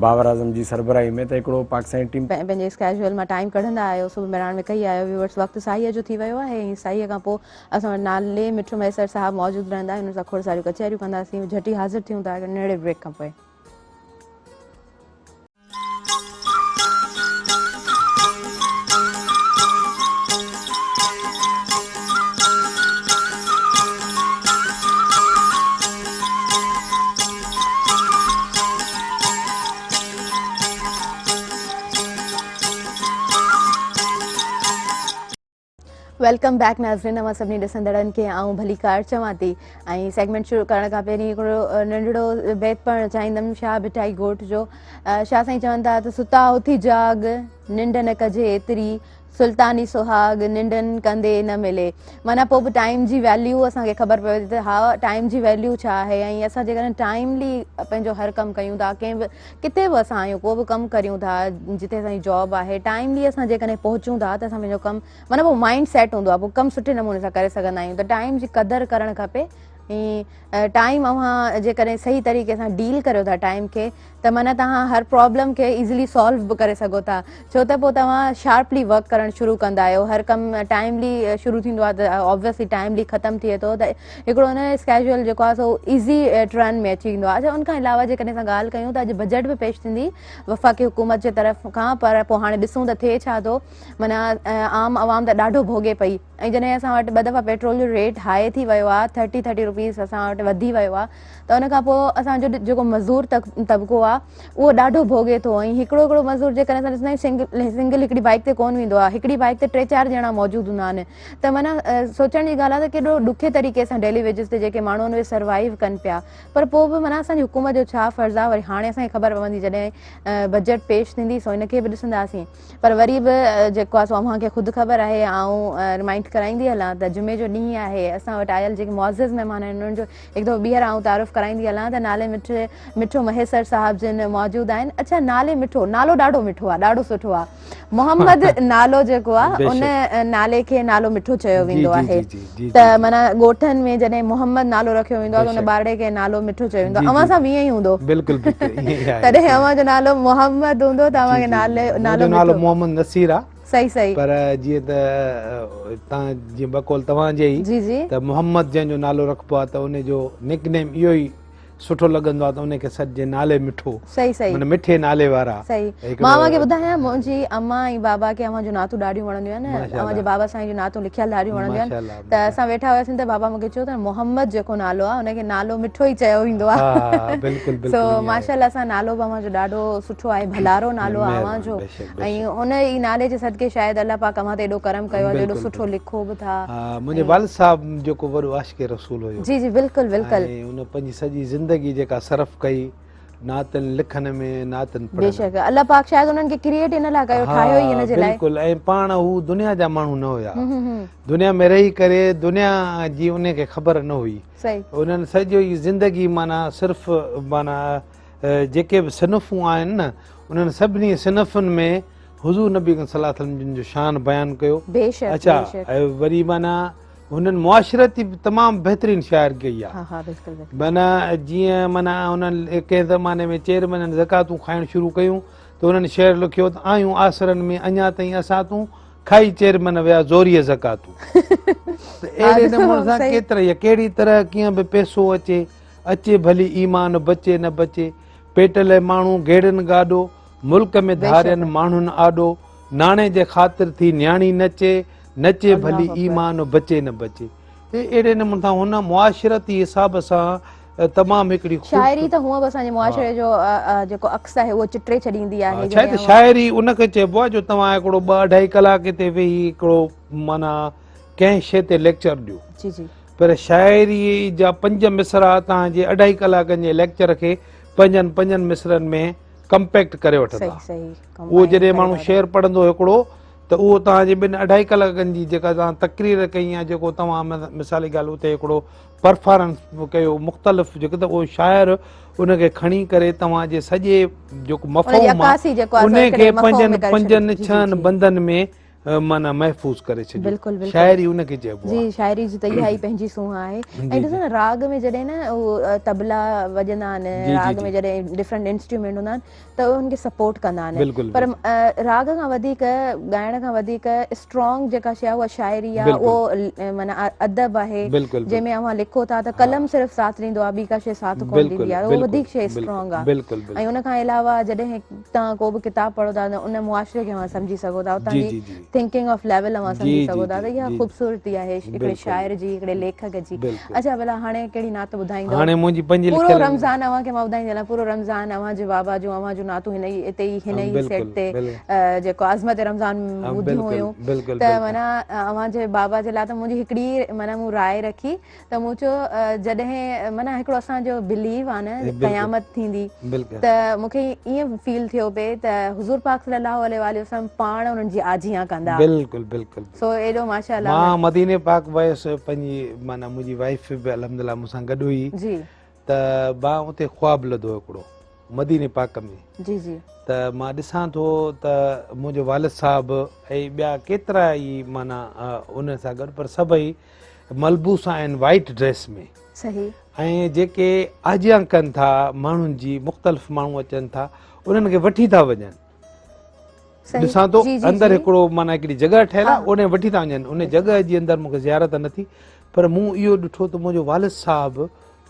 बाबर आज़म जी सरबराही में, त हिकिड़ो पाकिस्तानी टीम पंहिंजे स्केड्यूल मां टाइम कढंदा आहियो, सुबुह मिराण में कई आहियो। व्यूअर्स वक़्तु साईअ जो थी वियो आहे ऐं साईअ खां पोइ असां वटि नाले मिठो मैसर साहब मौजूदु रहंदा, हुन सां खोड़ सारियूं कचहरियूं कंदासीं। झटि ई हाज़िर थियूं था नंढड़े ब्रेक खां पोइ। वेलकम बैक नाज़रीन, अवां सभिनी ॾिसंदड़नि खे आऊं भली कार चवां थी ऐं सेगमेंट शुरू करण खां पहिरीं हिकिड़ो नंढड़ो बैत पढ़णु चाहींदमि शाह बिठाई ॻोठ जो। शाह साईं चवनि था त सुता उथी जाग निंड न कजे एतिरी सुल्तानी सुहाग निंडनि कंदे न मिले। माना पोइ बि टाइम जी वैल्यू असांखे ख़बर पवे थी त हा टाइम जी वैल्यू छा आहे ऐं असां जेकॾहिं टाइमली पंहिंजो हर कमु कयूं था, कंहिं बि किथे बि असां आहियूं, को बि कमु करियूं था, जिते असांजी जॉब आहे, टाइमली असां जेकॾहिं पहुचूं था त असां पंहिंजो कमु माना पोइ माइंड सेट हूंदो आहे, पोइ कमु सुठे नमूने सां करे सघंदा आहियूं। त टाइम जी क़दुरु करणु खपे ऐं टाइम अव्हां जेकॾहिं सही तरीक़े सां डील करियो था टाइम खे त माना तव्हां हर प्रॉब्लम खे ईज़िली सॉल्व बि करे सघो था, छो त पोइ तव्हां शार्पली वर्क करणु शुरू कंदा आहियो। हर कमु टाइमली शुरू थींदो आहे त ऑब्वियसली टाइमली ख़तमु थिए थो, त हिकिड़ो न स्केजुअल जेको आहे सो ईज़ी ट्रन में अची वेंदो आहे। अच्छा, उनखां अलावा जेकॾहिं असां ॻाल्हि कयूं त अॼु बजट बि पेश थींदी वफ़ाक़ी हुकूमत जे तरफ़ खां, पर पोइ हाणे ॾिसूं त थिए छा थो। माना आम आवाम त ॾाढो भोॻे पई ऐं जॾहिं असां वटि 2 दफ़ा पेट्रोल जो रेट हाई थी वियो आहे, 30 रुपीज़ असां वटि वधी वियो आहे, त उनखां पोइ असांजो जेको मज़दूर तबिको आहे उहो ॾाढो भोॻे थो। ऐं हिकिड़ो मज़दूर जेकॾहिं असां ॾिसंदा आहियूं सिंगल हिकिड़ी बाइक ते कोन वेंदो आहे, हिकिड़ी बाइक ते 3-4 ॼणा मौजूदु हूंदा आहिनि। त माना सोचण जी ॻाल्हि आहे त केॾो ॾुखे तरीक़े सां डेली वेजिस ते जेके माण्हू आहिनि उहे सर्वाइव कनि पिया, पर पोइ बि माना असांजी हुकूमत जो छा फ़र्ज़ु आहे। वरी हाणे असांखे ख़बर पवंदी जॾहिं बजट पेश थींदी, सो हिनखे बि ॾिसंदासीं। पर वरी बि जेको आहे सो अव्हांखे ख़ुदि ख़बर आहे, ऐं रिमाइंड कराईंदी हलां त जुमे जो ॾींहुं आहे, असां वटि आयल जेके मुअज़्ज़िज़ महिमान आहिनि उन्हनि जो हिकु दफ़ो ॿीहर आऊं तारीफ़ कराईंदी हलां त नाले मिठो महेसर साहिब जिन मौजूदु आहिनि। अच्छा, नाले मिठो, नालो ॾाढो मिठो आहे, ॾाढो सुठो आहे। मोहम्मद नालो जेको आहे उन नाले खे नालो मिठो चयो वेंदो आहे। त माना ॻोठनि में जॾहिं मोहम्मद नालो रखियो वेंदो आहे त उन ॿारड़े खे नालो मिठो चयो वेंदो आहे। अव्हां सां बि ईअं ई हूंदो, तॾहिं अव्हां जो नालो मोहम्मद हूंदो त अव्हांखे नालो मोहम्मद नसीर आहे। सही सही। पर जीअं त तव्हां जीअं बकौल तव्हां जे जी जी त मोहम्मद जंहिंजो नालो रखिबो आहे त उनजो निकनेम इहो ई सुठो लॻंदो आहे त उनखे सॾिजे नाले मिठो, सही सही, माना मिठे नाले वारा। सही। मां अव्हांखे ॿुधायां, मुंहिंजी अम्मा ऐं बाबा खे अव्हां जो नातो ॾाढियूं वणंदियूं आहिनि, अव्हां जे बाबा साईं जो नातो लिखियल ॾाढियूं वणंदियूं आहिनि। त असां वेठा हुआसीं त बाबा मूंखे चयो त मोहम्मद जेको नालो आहे उनखे नालो मिठो ई चयो वेंदो आहे। सो माशाअल्लाह असां नालो बि अव्हां जो ॾाढो सुठो आहे, भलारो नालो आहे अव्हां जो, ऐं हुन ई नाले जे सदके शायदि अल्लाह पाक अव्हां ते एॾो करम कयो आहे, एॾो सुठो लिखो बि था। मुंहिंजे वालिद साहब जेको वॾो आशिक़े रसूल हुयो, जी जी बिल्कुलु बिल्कुलु, उन पंहिंजी सॼी ज़िंदगी जेका सरफ़ कई नातनि लिखण में, नातनि बेशक अल्लाह पाक शायदि उन्हनि खे क्रिएट इन लाइ कयो, ठाहियो ई इन जे लाइ। बिल्कुलु, ऐं पाण हू दुनिया जा माण्हू न हुया, दुनिया में रही करे दुनिया जी उनखे ख़बर न हुई। उन्हनि सॼो ई ज़िंदगी माना सिर्फ़ु माना जेके बि सिनफ़ूं आहिनि न, उन्हनि सभिनी सिनफ़ुनि में हुज़ूर नबी सल्लल्लाहु अलैहि वसल्लम जो शान बयानु कयो। अच्छा, वरी माना हुननि मुआशरती बि तमामु बहितरीन शाइर कई आहे। माना जीअं माना हुननि कंहिं ज़माने में चेयरमैननि ज़कातूं खाइणु शुरू कयूं त हुननि शेर लिखियो त आयूं आसरनि में अञा ताईं असां तूं खाई चेयरमैन विया ज़ोरीअ ज़कातूं। त अहिड़े नमूने सां केतिरा कहिड़ी तरह कीअं बि पैसो अचे भली ईमान बचे न बचे, पेट लाइ माण्हू गेड़नि गाॾो, मुल्क में धारियनि माण्हुनि आॾो, नाणे जे ख़ातिर थी न्याणी नचे भली ईमान बचे न बचे। अहिड़े नमूने सां हुन मुआशरती हिसाब सां तमामु हिकिड़ी शाइरी त हूअं बि असांजे मुआशरे जो जेको अक्स आहे उहो चिटे छॾींदी आहे। छा त शाइरी उनखे चइबो आहे जो तव्हां हिकिड़ो 2-2.5 कलाक ते वेही हिकिड़ो माना कंहिं शइ ते लेक्चर ॾियो। जी जी। पर शाइरी जा 5 मिसरा तव्हांजे 2.5 कलाकनि जे लेक्चर खे 5 मिसरनि में कंपैक्ट करे वठंदा। उहो जॾहिं माण्हू शेर पढ़ंदो हिकिड़ो त उहो तव्हांजे 2-2.5 कलाकनि जी जेका तव्हां तक़रीर कई आहे, जेको तव्हां मिसाली ॻाल्हि उते हिकिड़ो परफॉर्मेंस कयो मुख़्तलिफ़, जेको त उहो शाइर उनखे खणी करे तव्हांजे सॼे जेको मफ़हूम आहे उनखे 5-6 बंदनि में माना महफ़ूज़ करे छॾियो। बिल्कुलु शाइरी उनखे चइबो आहे। जी, शाइरी जी त इहा ई पंहिंजी सूंह आहे। ऐं ॾिसो न राग में जॾहिं न उहो तबला वॼंदा आहिनि, राग में जॾहिं डिफरेंट इंस्ट्रूमेंट हूंदा आहिनि त उनखे सपोर्ट कंदा आहिनि, पर राग खां वधीक ॻाइण खां वधीक स्ट्रॉन्ग जेका शइ आहे उहा शाइरी आहे, उहो माना अदब आहे जंहिंमें अव्हां लिखो था त कलम सिर्फ़ु साथ ॾींदो आहे, ॿी का शइ साथ कोन ॾींदी आहे, उहो वधीक शइ स्ट्रॉन्ग आहे। ऐं उन खां अलावा जॾहिं तव्हां को बि किताबु पढ़ो था त उन मुआशरे खे अव्हां सम्झी सघो था, उतां जी थिंकिंग ऑफ लेवल अवां सम्झी जी, सघो जी, था त जी, इहा जी। ख़ूबसूरती आहे हिकिड़े बिल्कुलु। शाइर जी हिकिड़े लेखक जी। बिल्कुलु। अच्छा भला हाणे कहिड़ी नात ॿुधाईंदो? हाणे मुंहिंजी पंज पूरो लिखियल रमज़ान अव्हांखे मां ॿुधाईंदी हलां, पूरो रमज़ान अव्हां जे बाबा जो अव्हां जूं नातूं हिन ई हिते ई हिन ई सेट बिल्कुलु ते बिल्कुलु जेको आज़मत रमज़ान ॿुधियूं बिल्कुलु हुयूं बिल्कुलु त बिल्कुलु माना अव्हां जे बाबा जे लाइ त मुंहिंजी हिकिड़ी माना मूं राय रखी त मूं चयो जॾहिं माना हिकिड़ो असांजो बिलीव आहे न बिल्कुलु क़यामत थींदी बिल्कुलु त मूंखे ईअं फील थियो पिए त हुज़ूर पाक सल्लल्लाहु अलैहि वसल्लम पाण उन्हनि जी आजियां कंदा। बिल्कुलु बिल्कुलु सो एॾो माशाअल्लाह। मां मदीने पाक वयुसि, पंहिंजी माना मुंहिंजी वाइफ बि अल्हम्दुलिल्लाह मूंसां गॾु हुई जी त मां उते ख्वाबु लधो हिकिड़ो मदीने पाक में जी जी त मां ॾिसां थो त मुंहिंजो वालिद साहिबु ऐं ॿिया केतिरा ई माना उन सां गॾु पर सभई मलबूस आहिनि वाइट ड्रेस में सही ऐं जेके आजियां कनि था माण्हुनि जी, मुख़्तलिफ़ माण्हू अचनि था उन्हनि खे वठी था वञनि। सही ॾिसां थो जी जी अंदरि जी हिकिड़ो माना हिकिड़ी जॻह ठहियल हा आहे उन वठी था वञनि, उन जॻह जी अंदरि मूंखे ज़ियारत न थी पर मूं इहो ॾिठो त मुंहिंजो वालिद साहिबु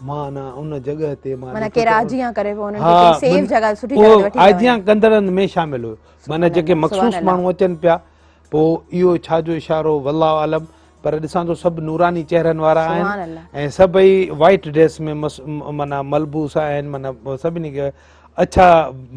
माना उन जॻह ते मां माना ॾिठो केरु त आजियां करे पोइ उन्हनि खे हा कहिड़ी सेफ जॻह सुठी जॻह ते उहो वठी था आजियां वञनि। कंदड़नि में शामिल हुयो, माना सुभान जेके अल्लाह, सुभान मख़सूस अल्लाह। माण्हू अचनि पिया पोइ इहो छाजो इशारो वल्लाहु आलम, पर ॾिसां थो सभु नूरानी चेहरनि वारा सुभान आहिनि अल्लाह। ऐं सभई वाइट ड्रेस में माना मलबूस आहिनि, माना सभिनी खे अच्छा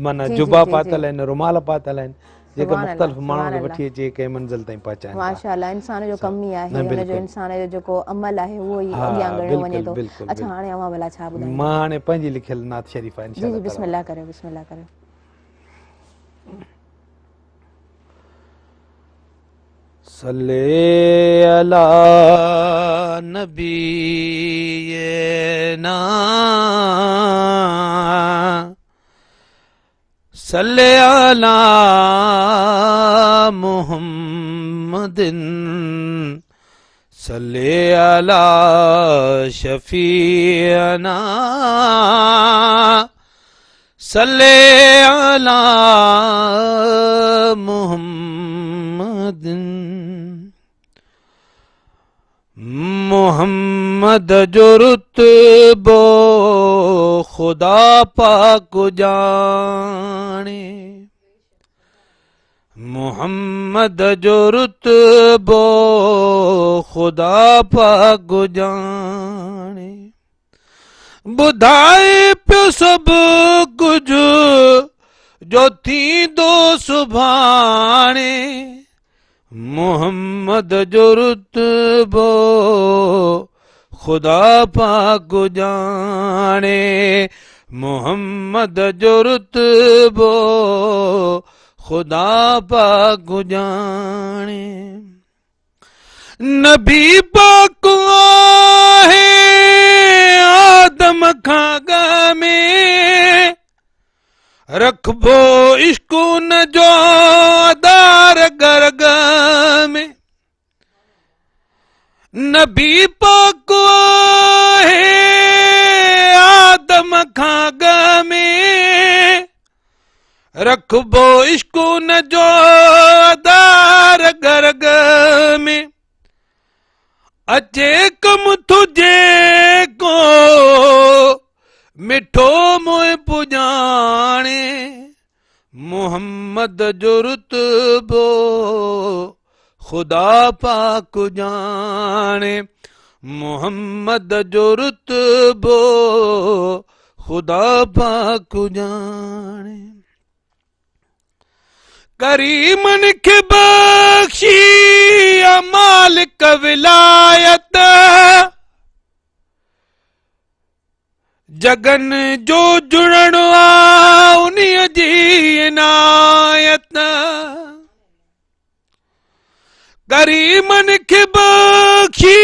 माना जी जी जुबा जी जी पातल आहिनि, रुमाल पातल आहिनि जेके सुभान अल्लाह, मुख़्तलिफ़ माण्हुनि सुभान खे अल्लाह। वठी अची कंहिं मंज़िल ताईं पहुचाइनि था। माशाअल्लाह इंसान जो कम ई आहे, न हुनजो बिल्कुलु इंसान जो जेको अमल आहे उहो ई हा अॻियां ॻणियो वञे बिल्कुलु थो। बिल्कुलु अच्छा हाणे अव्हां भला छा बिल्कुलु ॿुधाईंदा? मां हाणे पंहिंजी लिखियल नात शरीफ़ा जी जी इंशाअल्लाह ताला। बिस्मिल्लाह करियो, बिस्मिल्लाह करियो। सल्ले अला नबीना सल्ले अला मुहम्मदिन सल्ले अला शफीअना सल्ले अला मुहम्मदिन मोहम्मद जो रुतबो खुदा पाक जाने, मोहम्मद जो रुतबो खुदा पाक जाने, ॿुधाए पियो सभु कुझु जो थींदो सुभाणे, मोहम्मद जो रुतबो खुदा पाक जाने, मोहम्मद जो रुतबो खुदा पाक जाने, नबी पाक आहे आदम खां ॻमे रखबो इश्क न जो दार गर्ग में, नबी पाक आहे आदम खां ॻमे रखबो इश्क न जो दार गर्ग में, अचे कम तुझे को मिठो मोए पुजाणे, मोहम्मद जो रुतबो खुदा पाक जाने, मोहम्मद जो रुतबो खुदा पाक जाने, करीमन खे बख्शी मालिक विलायत जगन जो जुड़णो आहे उन्हीअ जी इनायत, करीमन खे बख्शी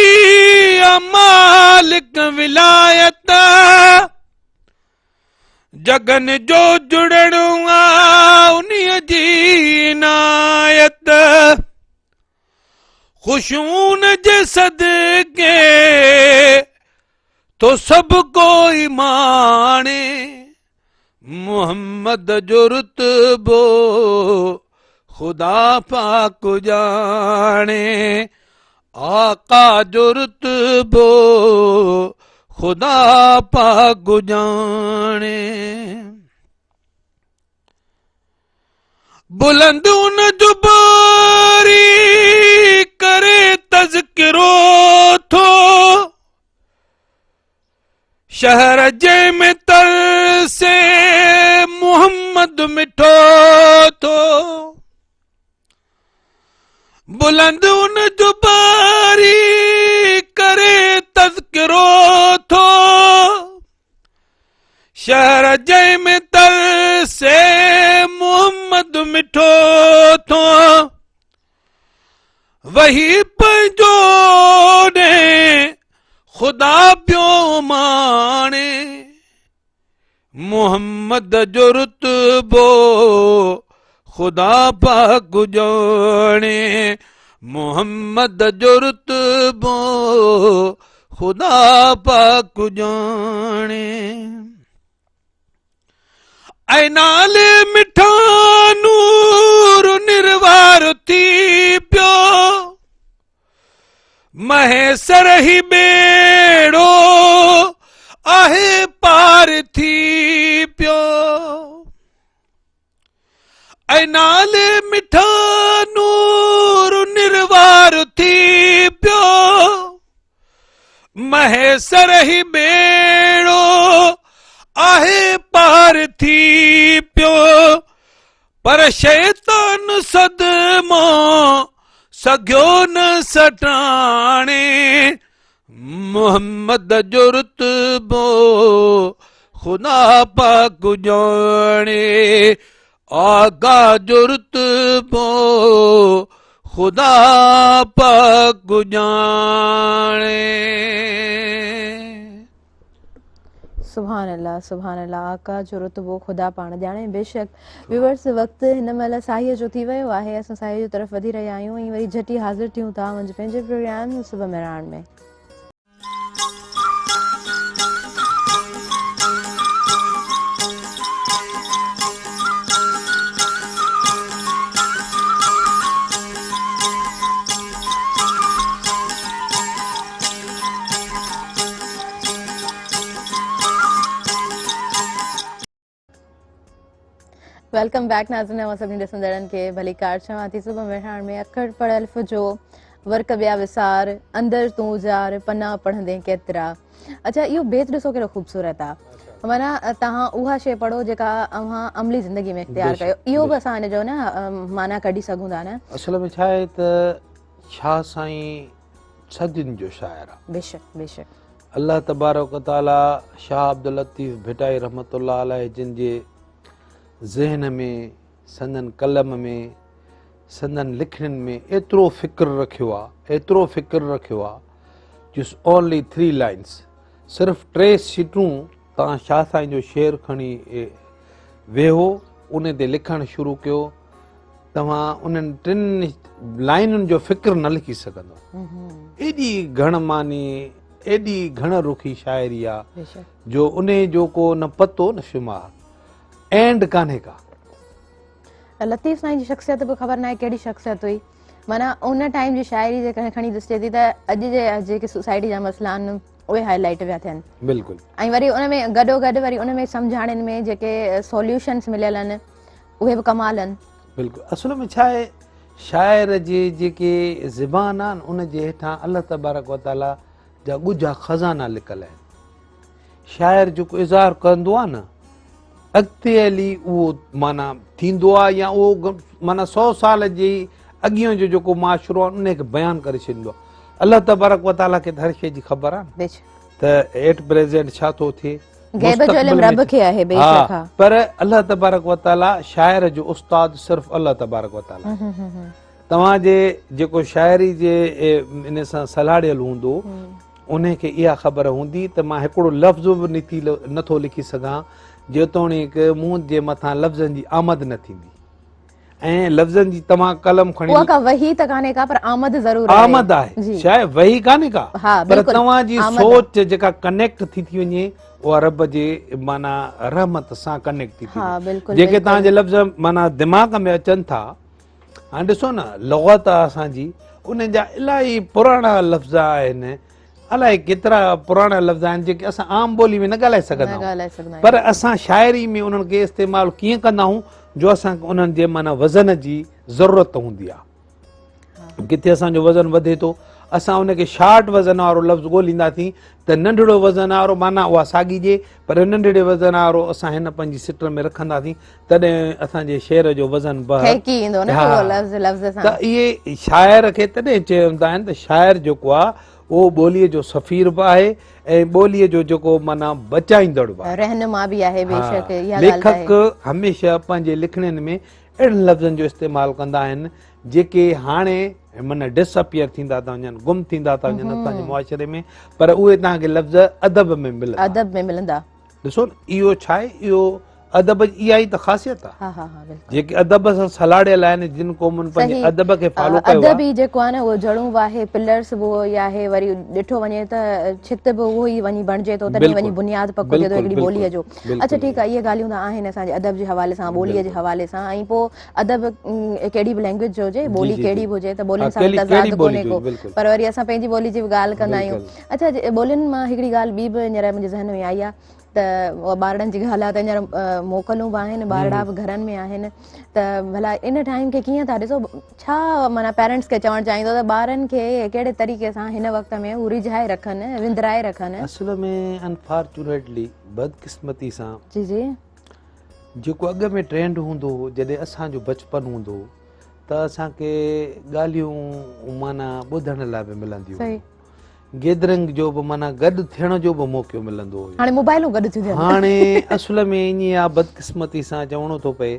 मालिक विलायत जगन जो जुड़णो आहे उन्हीअ जी इनायत, खुशून जे सदके तो सब कोई माने, मोहम्मद जो रुतबो खुदा पाक जाने, आका जो रुतबो खुदा पाक जाने, बुलंद उन जुबारी करे तज़किरो थो शहर जे में तर से मोहम्मद मिठो थो बुलंद उन जुबारी करे तज़किरो थो शहर जय में तर से मोहम्मद मिठो थो वही पंहिंजो ने खुदा पियो माणे मोहम्मद जो रुतबो खुदा पाक ॼाणे मोहम्मद जो रुतबो खुदा पाक ॼाणे ऐं नाले मिठा नूर निर्वार थी पियो महेसर ही बेड़ो आहे पार थी पियो ऐं नाले मिठा नूर निर्वार थी पियो महेसर ही बेड़ो आहे पार थी पियो पर शैतान सदमो सघियो न सटाणे मोहम्मद जो रुतबो खुदा पाक ॼाणे आगा जो रुतबो खुदा पाक ॼाणे सुभान अल्लाह आका जो रुतबो खुदा पाण ॼाणे बेशक व्यूअर्स वक़्तु हिन महिल साईअ जो थी वियो आहे असां साईअ जी तरफ़ वधी रहिया आहियूं ऐं वरी झटी हाज़िर थियूं था मुंहिंजे पंहिंजे प्रोग्राम सुबह मेहरान में वेलकम बैक नाज़रीन और सभी ॾिसंदड़नि खे भली कार चवां थी सुबह मेहरान में अखर पढ़ियल जो वर्क ॿिया विसार अंदर तूं जार पना पढ़ंदे केतिरा अच्छा इहो बेत ॾिसो कहिड़ो ख़ूबसूरत आहे माना तव्हां उहा शइ पढ़ो जेका अव्हां अमली ज़िंदगी में इख़्तियार कयो इहो बि असां हिनजो न माना कढी सघूं था न असल में छा आहे त शाह साईं सदियुनि जो शाइर आहे बेशक बेशक अल्लाह तबारक व तआला शाह अब्दुल लतीफ़ भिटाई रहमतुल्लाह अलैह जिन जे ज़हन में संदन कलम में संदन लिखणनि में एतिरो फ़िक्र रखियो आहे जस्ट ओनली 3 लाइन्स सिर्फ़ु 3 शीटूं तव्हां शाह साईं जो शेर खणी वेहो उन ते लिखणु शुरू कयो तव्हां उन्हनि 3 लाइनुनि जो फ़िक्र न लिखी सघंदो एॾी घणमानी एॾी घण रुखी शाइरी आहे जो उन जो को न पतो न शुमार एंड कान्हे का लतीफ़ साईं जी शख्सियत बि ख़बर न आहे कहिड़ी शख्सियत हुई माना उन टाइम जी शाइरी जे खणी ॾिसे थी त अॼु जे जेके सोसाइटी जा मसइला आहिनि उहे हाईलाइट विया थियनि बिल्कुलु ऐं वरी उन में गॾो गॾु वरी उन में सम्झाइण में जेके सॉल्यूशन्स मिलियल आहिनि उहे बि कमाल आहिनि बिल्कुलु असल में छा आहे शाइर जे जेके ज़बान आहिनि उन जे हेठां अल्लाह तबारक व तआला जा ॻुझा खज़ाना लिकल आहिनि शाइर जेको इज़हार कंदो आहे न अॻिते हली उहो माना थींदो आहे या उहो माना 100 साल जे अॻियां जो जेको माशरो आहे उनखे बयानु करे छॾींदो आहे अल्लाह तबारक व तआला खे हर शइ जी ख़बर आहे त एट प्रेज़ेंट छा थो थिए पर अल्लाह तबारक व तआला शाइर जो उस्ताद सिर्फ़ु अल्लाह तबारक व तआला तव्हांजे जेको शाइरी जे इन सां सलाड़ियल हूंदो उनखे इहा ख़बर हूंदी त मां हिकिड़ो लफ़्ज़ बि नथो लिखी सघां जेतोणीक मुंहं जे मथां लफ़्ज़नि जी आमद न थींदी ऐं लफ़्ज़नि जी तव्हां कलम खणी वही त कान्हे का पर आमद ज़रूर आमद आहे छा वही कान्हे का पर तव्हांजी सोच जेका कनेक्ट थी वञे उहा रब जे माना रहमत सां कनेक्ट थी थिए जेके तव्हांजे लफ़्ज़ माना दिमाग़ में अचनि था हाणे ॾिसो न लुग़त आहे असांजी उन जा इलाही पुराणा लफ़्ज़ आहिनि अलाए केतिरा पुराणा लफ़्ज़ आहिनि जेके असां आम ॿोली में न ॻाल्हाए सघंदा न आहियूं, ॻाल्हाए सघंदा आहियूं। पर असां शाइरी में उन्हनि खे इस्तेमालु कीअं कंदा आहियूं जो असांखे उन्हनि जे माना वज़न जी ज़रूरत हूंदी आहे। किथे असांजो वज़न वधे थो, असां उनखे शार्ट वज़न वारो लफ़्ज़ ॻोल्हींदासीं त नंढिड़ो वज़न वारो माना उहा साॻी ॾिए, पर नंढिड़े वज़न वारो असां हिन पंहिंजी सिट में रखंदासीं तॾहिं असांजे शेर जो वज़न ठहिकी ईंदो न उहो लफ़्ज़ सां। त इहे शाइर खे तॾहिं चवंदा आहिनि त शाइर जेको आहे उहो ॿोलीअ जो सफ़ीर बि आहे ऐं ॿोलीअ जो जेको माना बचाईंदड़ बि आहे, रहनुमा बि आहे बेशक। इहा ॻाल्हि लेखक हमेशह पंहिंजे लिखणनि में अहिड़नि लफ़्ज़नि जो इस्तेमालु कंदा आहिनि जेके हाणे माना डिसअपियर थींदा था वञनि, गुम थींदा था वञनि असांजे मुआशरे में, पर उहे तव्हांखे लफ़्ज़ अदब में मिलंदा। अदब में मिलंदा। ॾिसो न इहो छा आहे, इहो अदब इहा ई त ख़ासियत आहे। हा हा हा बिल्कुलु। जेके अदब सां सलाड़ियल आहिनि, जिन क़ौमुनि पंहिंजे अदब खे फॉलो कयो अदब ई जेको आहे न उहो जड़ूं बि आहे, पिलर्स बि उहो ई आहे, वरी ॾिठो वञे त छित बि उहो ई वञी बणिजे थो, तॾहिं वञी बुनियाद पको थिए थो हिकिड़ी ॿोलीअ जो। अच्छा ठीकु आहे, इहे ॻाल्हियूं त आहिनि असांजे अदब जे हवाले सां, ॿोलीअ जे हवाले सां, ऐं पोइ अदब कहिड़ी बि लैंग्वेज जो हुजे, ॿोली कहिड़ी बि हुजे, त ॿोलियुनि सां तज़ाद कोन्हे को, पर वरी असां पंहिंजी ॿोली जी बि ॻाल्हि कंदा आहियूं। अच्छा ॿोलियुनि मां हिकिड़ी ॻाल्हि ॿी बि हींअर मुंहिंजे ज़हन में आई आहे त ॿारनि जी ॻाल्हि आहे त हींअर मोकलूं बि आहिनि, ॿारड़ा बि घरनि में आहिनि, त भला इन टाइम खे कीअं था ॾिसो, छा माना पेरेंट्स खे चवणु चाहींदो त ॿारनि खे कहिड़े तरीक़े सां हिन वक़्त में हू रिझाए रखनि, विंदराए रखनि? असल में अनफॉर्चुनेटली बदकिस्मती सां जी जी जेको अॻ में ट्रेंड हूंदो हो, जॾहिं असांजो बचपन हूंदो त असांखे ॻाल्हियूं माना ॿुधण लाइ बि मिलंदियूं, गैदरिंग जो बि माना गॾु थियण जो बि मौक़ो मिलंदो हुयो। हाणे मोबाइलूं गॾु थियूं थियनि। हाणे असुल में ईअं आहे, बदकिस्मती सां चवणो थो पए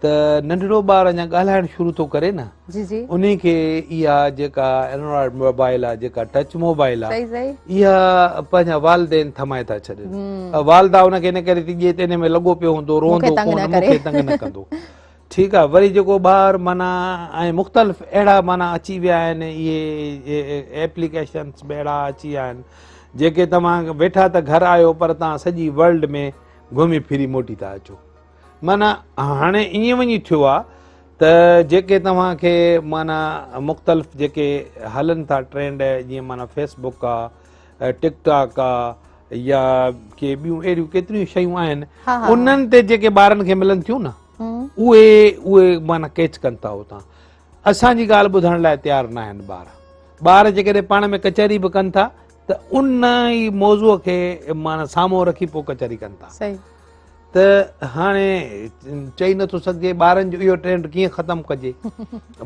त नंढिड़ो ॿार अञा ॻाल्हाइणु शुरू थो करे न, जी जी उन खे इहा जेका एंड्रॉइड मोबाइल आहे, जेका टच मोबाइल आहे, सही सही इहा पंहिंजा वालदेन थमाए था छॾनि। वालदा उनखे इन करे थी ॾिए त इन में लॻो पियो हूंदो, रोहंदो कोन, मूंखे तंग न कंदो। ठीकु आहे, वरी जेको ॿार माना ऐं मुख़्तलिफ़ अहिड़ा माना अची विया आहिनि, इहे एप्लीकेशन्स बि अहिड़ा अची विया आहिनि जेके तव्हां वेठा त घर आहियो पर तव्हां सॼी वर्ल्ड में घुमी फिरी मोटी था अचो। माना हाणे ईअं वञी थियो आहे त जेके तव्हांखे माना मुख़्तलिफ़ जेके हलनि था ट्रेंड, जीअं माना फेसबुक आहे, टिकटॉक आहे, या के ॿियूं अहिड़ियूं केतिरियूं शयूं आहिनि, उन्हनि ते जेके ॿारनि खे मिलनि थियूं न, उहे माना कैच कनि था उतां। असांजी ॻाल्हि ॿुधण लाइ तयारु न आहिनि ॿार जेकॾहिं पाण में कचहरी बि कनि था त उन ई मौज़ूअ खे माना साम्हूं रखी पोइ कचहरी कनि था। त हाणे चई नथो सघिजे ॿारनि जो इहो ट्रेंड कीअं ख़तमु कजे,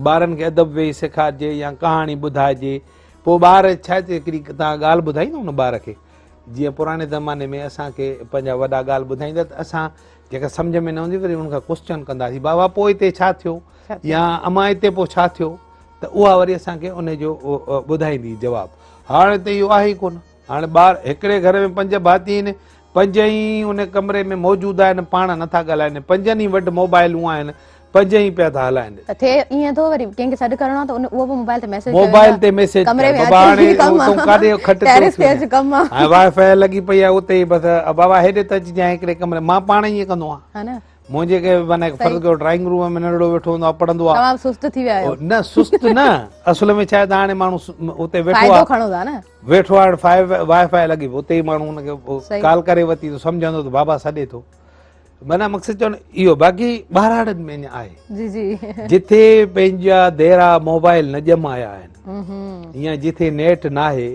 ॿारनि खे अदब वेही सेखारिजे या कहाणी ॿुधाइजे। पोइ ॿार छा आहे, हिकिड़ी तव्हां ॻाल्हि ॿुधाईंदव न ॿार खे, जीअं पुराणे ज़माने में असांखे पंहिंजा वॾा ॻाल्हि ॿुधाईंदा त असां जेका सम्झ में न हूंदी वरी हुनखां क्वेश्चन कंदासीं, बाबा पोइ हिते छा थियो, या अमा हिते पोइ छा थियो, त उहा वरी असांखे उनजो ॿुधाईंदी जवाबु। हाणे त इहो आहे ई कोन। हाणे ॿार हिकिड़े घर में 5 भाती आहिनि, 5 ई उन कमरे में मौजूदु आहिनि, पाण नथा ॻाल्हाइनि, 5 ई वटि मोबाइलूं आहिनि, 5 ई पिया था हलाइनि। त थे ईअं थो वरी कंहिंखे सॾु करणो आहे त उहो बि मोबाइल ते मैसेज कमरे में काॾे खट कमु आहे, वाईफाई लॻी पई आहे उते ई, बसि बाबा हेॾे त अचिजांइ हिकिड़े कमरे। मां पाण ईअं कंदो आहियां, मुंहिंजे के माना फर्ज़ कयो ड्राइंग रूम में नंढड़ो वेठो हूंदो आहे, पढ़ंदो आहे, सुस्त थी विया आहियो। न सुस्त न, असुल में छा आहे त हाणे माण्हू उते वेठो आहे, वेठो आहे, वाईफाई लॻी पई, उते ई माण्हू हुनखे कॉल करे वरिती त सम्झंदो त बाबा सॾे थो। माना मक़सदु चवणु इहो, बाक़ी ॿारनि में अञा आहे जिथे पंहिंजा देरा मोबाइल न ॼमाया आहिनि, या जिथे नेट न आहे,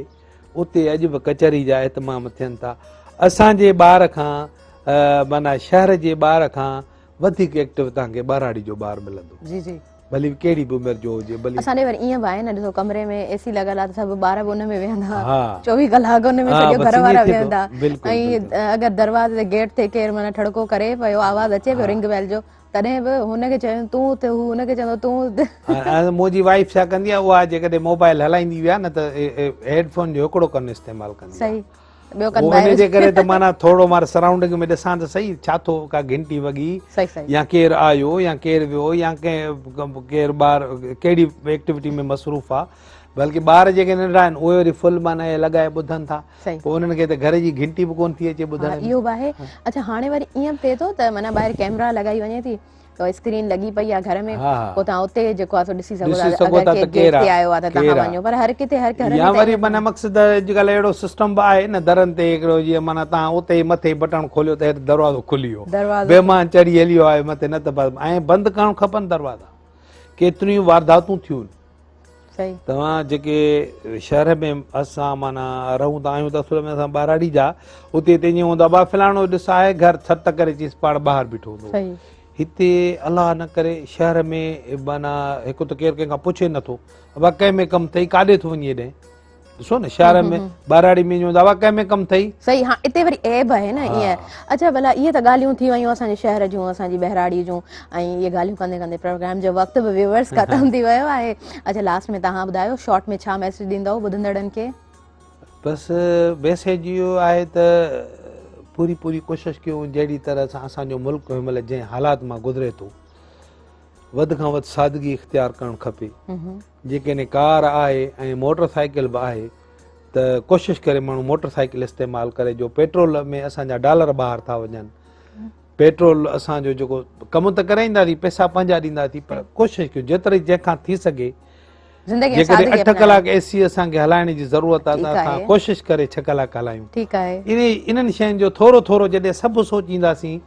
उते अॼु बि कचहरी जा एतमाम थियनि था। असांजे ॿार खां माना शहर जे ॿार खां वधीक एक्टिव तव्हांखे ॿाराड़ी जो ॿारु मिलंदो, भली कहिड़ी बि उमिरि जो हुजे। भली असांजे वरी ईअं बि आहे न, ॾिसो कमरे में एसी लॻल आहे त सभु ॿार बि उन में वेहंदा, 24 कलाक उन में सॼो घर वारा वेहंदा, ऐं अगरि दरवाज़े ते गेट ते केरु माना ठड़को करे पियो, आवाज़ अचे पियो रिंग बेल जो, तॾहिं बि हुनखे चवनि तूं त हू हुनखे चवंदो तूं। मुंहिंजी वाइफ छा कंदी आहे, उहा जेकॾहिं मोबाइल हलाईंदी विया न त हेडफोन जो हिकिड़ो कनि इस्तेमालु कंदी आहे, हुनजे करे त माना थोरो मां सराउंडिंग में ॾिसां त सही छा थो, का घंटी वॻी, या केरु आयो या केरु वियो, या केरु ॿार कहिड़ी एक्टिविटी में मसरूफ़ आहे। बल्कि ॿार जेके नंढा आहिनि उहे वरी फुल माना लॻाए ॿुधनि था, पोइ उन्हनि खे त घर जी घंटी बि कोन थी अचे ॿुधण। इहो बि आहे। अच्छा हाणे वरी ईअं थिए थो त माना ॿाहिरि कैमरा लॻाई वञे थी, तो स्क्रीन लॻी पई आहे घर में हा, हा। पोइ तव्हां उते जेको आहे सो ॾिसी सघो ॾिसी था सघो था अगरि त केरु केरु गेट ते आहे, आयो आहे त केरु तव्हां आहे। वञो पर हर किथे हर घर में या त वरी ईअं माना मक़सदु अॼुकल्ह अहिड़ो सिस्टम बि आहे न दरनि ते हिकिड़ो जीअं माना तव्हां उते ई मथे बटण खोलियो त हेठि दरवाज़ो खुली वियो, दरवाज़ो बेमान चढ़ी हली वियो आहे मथे, न त ऐं बंदि करणु खपनि दरवाज़ा। केतिरियूं वारदातूं थियूं आहिनि। सही तव्हां जेके शहर में असां माना रहूं था आहियूं त असुल में असां ॿाराड़ी जा, उते ईअं हूंदो आहे फलाणो ॾिस आहे घर छत करे चीस पाण ॿाहिरि बीठो हूंदो। सही हिते अलाह न करे शहर में माना हिकु त केरु कंहिंखां पुछे नथो, अबा कंहिं में कमु अथई काॾे थो वञी हेॾे, ॾिसो न शहर में ॿाराड़ी में हूंदो आहे कंहिं में कमु अथई। सही हाँ इते वरी ऐब आहे न हा। ईअं। अच्छा भला इहे त ॻाल्हियूं थी वयूं असांजे शहर जूं असांजी बहिराड़ी जूं ऐं इहे ॻाल्हियूं कंदे कंदे प्रोग्राम जो वक़्तु बि व्यूअर्स ख़तमु थी वियो आहे। अच्छा लास्ट में तव्हां ॿुधायो शॉर्ट में छा मैसेज ॾींदव ॿुधंदड़नि खे? बसि मैसेज इहो आहे त पूरी पूरी कोशिशि कयूं जहिड़ी तरह सां असांजो मुल्क हिनमहिल जंहिं हालात मां गुज़रे थो वधि खां वधि सादगी इख़्तियार करणु खपे। जेकॾहिं कार आहे ऐं मोटर साइकिल बि आहे त कोशिशि करे माण्हू मोटर साइकिल इस्तेमालु करे, जो पेट्रोल में असांजा डॉलर ॿाहिरि था वञनि। पेट्रोल असांजो जेको कमु त कराईंदासीं पैसा पंहिंजा ॾींदासीं पर कोशिशि कयूं जेतिरी जंहिंखां थी सघे, जेकॾहिं 8 कलाक एसी असांखे हलाइण जी ज़रूरत आहे त असां कोशिशि करे 6 कलाक हलायूं। ठीकु आहे। इन्हनि शयुनि जो थोरो थोरो जॾहिं सभु सोचींदासीं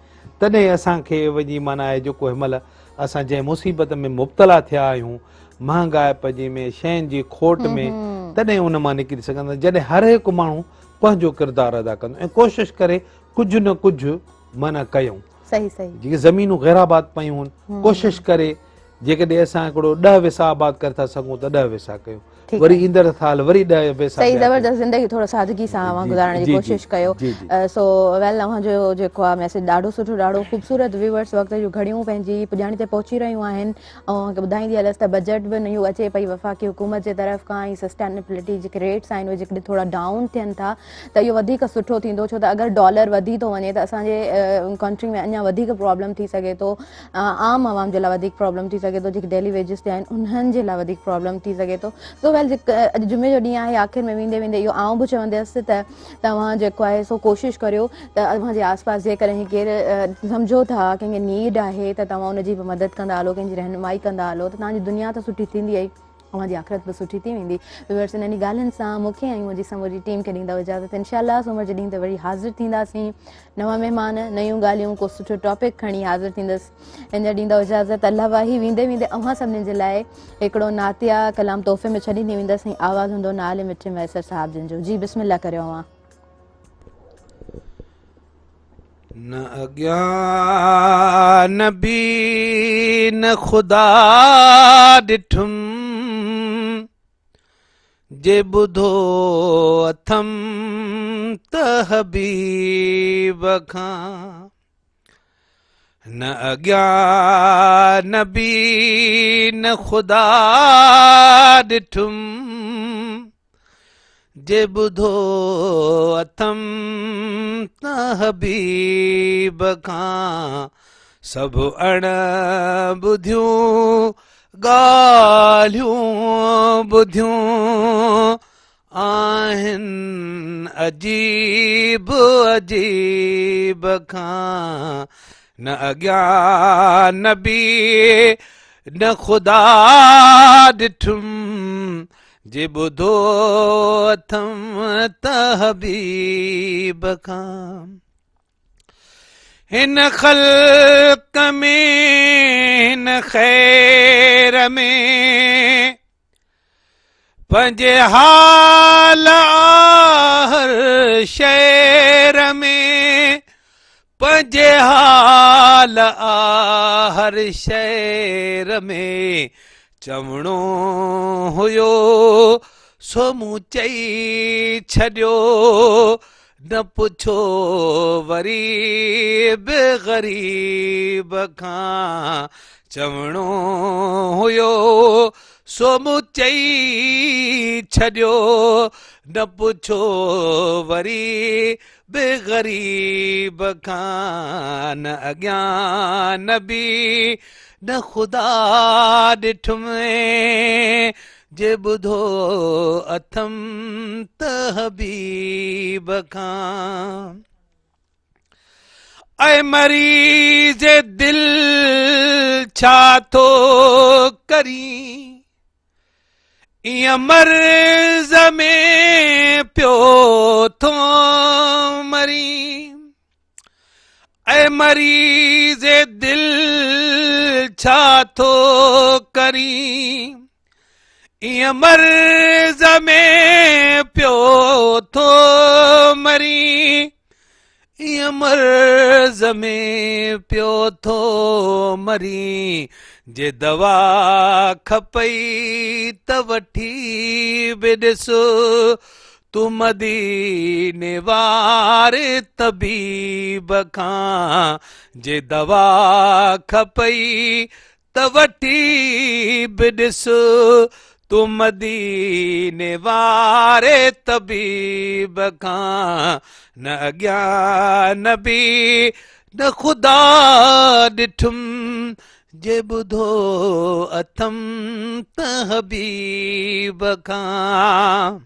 तॾहिं असांखे वञी माना आहे जेको हिनमहिल असां जंहिं मुसीबत में मुब्तला थिया आहियूं, महांगाइपजी में, शयुनि जी खोट में, तॾहिं उन मां निकिरी सघंदा जॾहिं हर हिकु माण्हू पंहिंजो किरदारु अदा कंदो ऐं कोशिशि करे कुझु न कुझु माना कयूं। सही सही जेके ज़मीनूं गैराबाद पयूं आहिनि कोशिशि करे जेकॾहिं असां हिकिड़ो 10 विसा आबाद करे था सघूं त 10 विसा कयूं, वरी ईंदड़ साल वरी 10 विसा। सही ज़बरदस्त ज़िंदगी थोरो सादगी सां गुज़ारण जी कोशिशि कयो। सो वेल अव्हांजो जेको आहे मैसेज ॾाढो सुठो ॾाढो ख़ूबसूरत व्यूअर्स वक़्त जूं घड़ियूं पंहिंजी पुॼाणी ते पहुची रहियूं आहिनि ऐं ॿुधाईंदी हलसि त बजट बि नयूं अचे पई वफ़ाक़ी हुकूमत जे तरफ़ खां ऐं सस्टेनेबिलिटी जेके रेट्स आहिनि उहे जेकॾहिं थोरा डाउन थियनि था त इहो वधीक सुठो थींदो, छो त अगरि डॉलर वधी थो वञे त असांजे कंट्री में अञा वधीक प्रॉब्लम थी सघे थो, आम आवाम जे लाइ वधीक प्रॉब्लम थी सघे थो, जेके डेली वेजिस ते आहिनि उन्हनि जे लाइ वधीक प्रॉब्लम थी सघे थो। सो वेल अॼु जुमे जो ॾींहुं आहे, आख़िर में वेंदे वेंदे इहो आउं बि चवंदसि त तव्हां जेको आहे सो कोशिशि करियो त तव्हांजे आसपास जेकॾहिं केरु सम्झो था कंहिंखे नीड आहे त तव्हां उनजी बि मदद कंदा हलो, कंहिंजी रहनुमाई कंदा हलो त तव्हांजी दुनिया त सुठी थींदी आहे, तव्हांजी आख़िरत बि सुठी थी वेंदी। व्यूअर्स इन्हनि ॻाल्हियुनि सां मूंखे ऐं मुंहिंजी समूरी टीम खे ॾींदव इजाज़त। इंशाअल्लाह सूमर जे ॾींहुं ते वरी हाज़िर थींदासीं, नवां महिमान, नयूं ॻाल्हियूं, को सुठो टॉपिक खणी हाज़िर थींदसि। इन ॾींदव इजाज़त। अल्लाह वाही वेंदे वेंदे अव्हां सभिनीनि जे लाइ हिकिड़ो नातिया कलाम तोहफ़े में छॾींदी वेंदसि ऐं आवाज़ु हूंदो नाले मिठे मैसर साहिब जिन जो। जी बिस्मिल्लाह करियो अव्हां। न अज्ञान नबी न खुदा ॾिठुम जे ॿुधो अथम त हबीब खां, न अज्ञान नबी न खुदा ॾिठुम जे ॿुधो अथम त हबीब खां, सभु अण ॿुधियूं ॻाल्हियूं ॿुधियूं आहिनि अजीब अजीब खां, न अज्ञान नबी न खुदा ॾिठुम जे ॿुधो अथम त हबीब खां, हिन ख़ल्क़ में हिन ख़ैर में पंहिंजे हाल हर शहर में, पंहिंजे हाल हर शहर में, चवणो हुयो सो मूं चई छॾियो, न पुछो वरी बि ग़रीब खां, चवणो हुयो सो मूं चई छॾियो, न पुछो वरी बि ग़रीब खां, न अज्ञान नबी न खुदा ॾिठुम जे ॿुधो अथम त हबीब खां, ऐ मरीज़ दिल छा थो करी ईअं मर्ज़ में पियो थो मरी ऐ मरीज़ दिल छा थो करी ईअं मर्ज़ में पियो थो मरी ईअं मर्ज़ में पियो थो मरी जे दवा खपई त वठी बि ॾिस तूं मदीने वारे तबीब खां जे दवा खपई त वठी बि ॾिस तूं मदीने वारे तबीब खां न अॻियां नबी न ख़ुदा ॾिठुम जे ॿुधो अथम त हबीब खां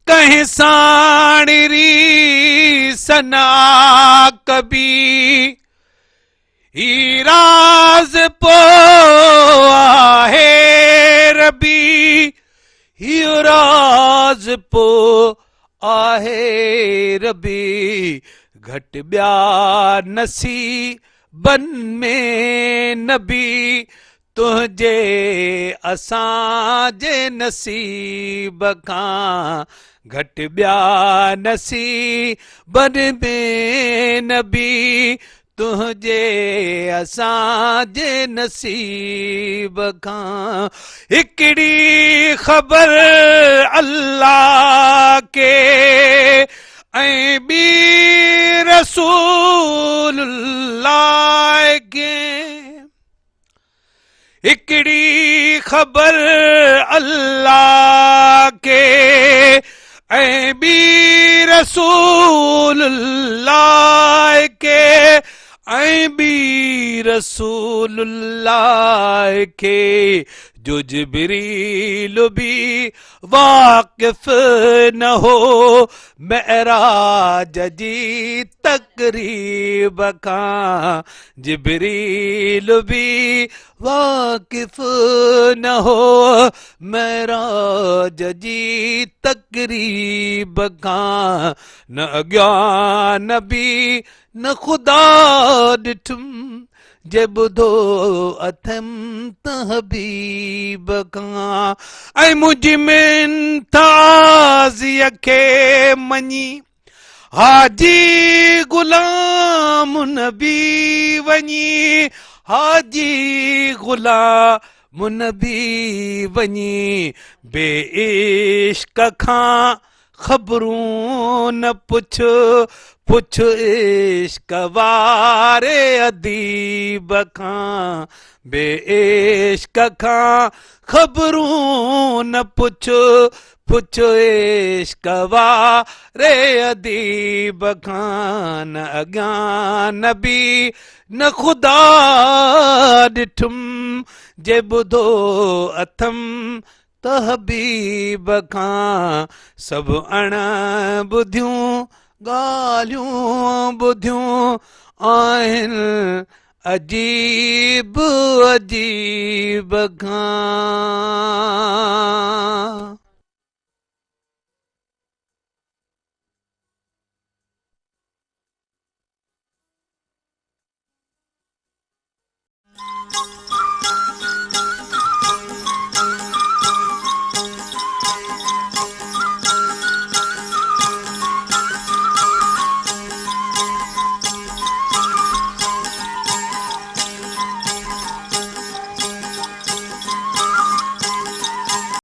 कंहिं साणिरी सना कबी ही राज पो आहे रबी हियो राज पो आहे रबी घट ॿिया नसीबन में नबी तुंहिंजे असांजे नसीब खां घट ॿिया नसीबन में नबी तुंहिंजे असांजे नसीब खां हिकिड़ी ख़बर अल्लाह के ऐं ॿी रसूलुल्लाह के हिकिड़ी ख़बर अल्लाह के ऐं ॿी रसूलुल्लाह के ऐं ॿी रसूलुल्लाह के जो जिब्रील भी वाक़िफ़ न हो मेराज जी तक़रीब खां जिब्रील भी वाक़िफ़ न हो मेराज जी तक़रीब खां न अॻियां नबी न ख़ुदा ॾिठुम जे ॿुधो अथम त हबीब खां ऐं मुंहिंजी मिंताज़ीअ खे मञी हाजी गुलाम नबी वञी हाजी गुलाम नबी वञी बे इश्क खां ख़बरूं न पुछ पुछ इश्क वारे अदीब खां बे इश्क खां ख़बरूं न पुछ पुछ इश्क वारे अदीब खां न अॻियां नबी न ख़ुदा ॾिठुम जे ॿुधो अथम त हबीब खां सभु अण ॿुधियूं ॻाल्हियूं ॿुधियूं आहिनि अजीब अजीब खां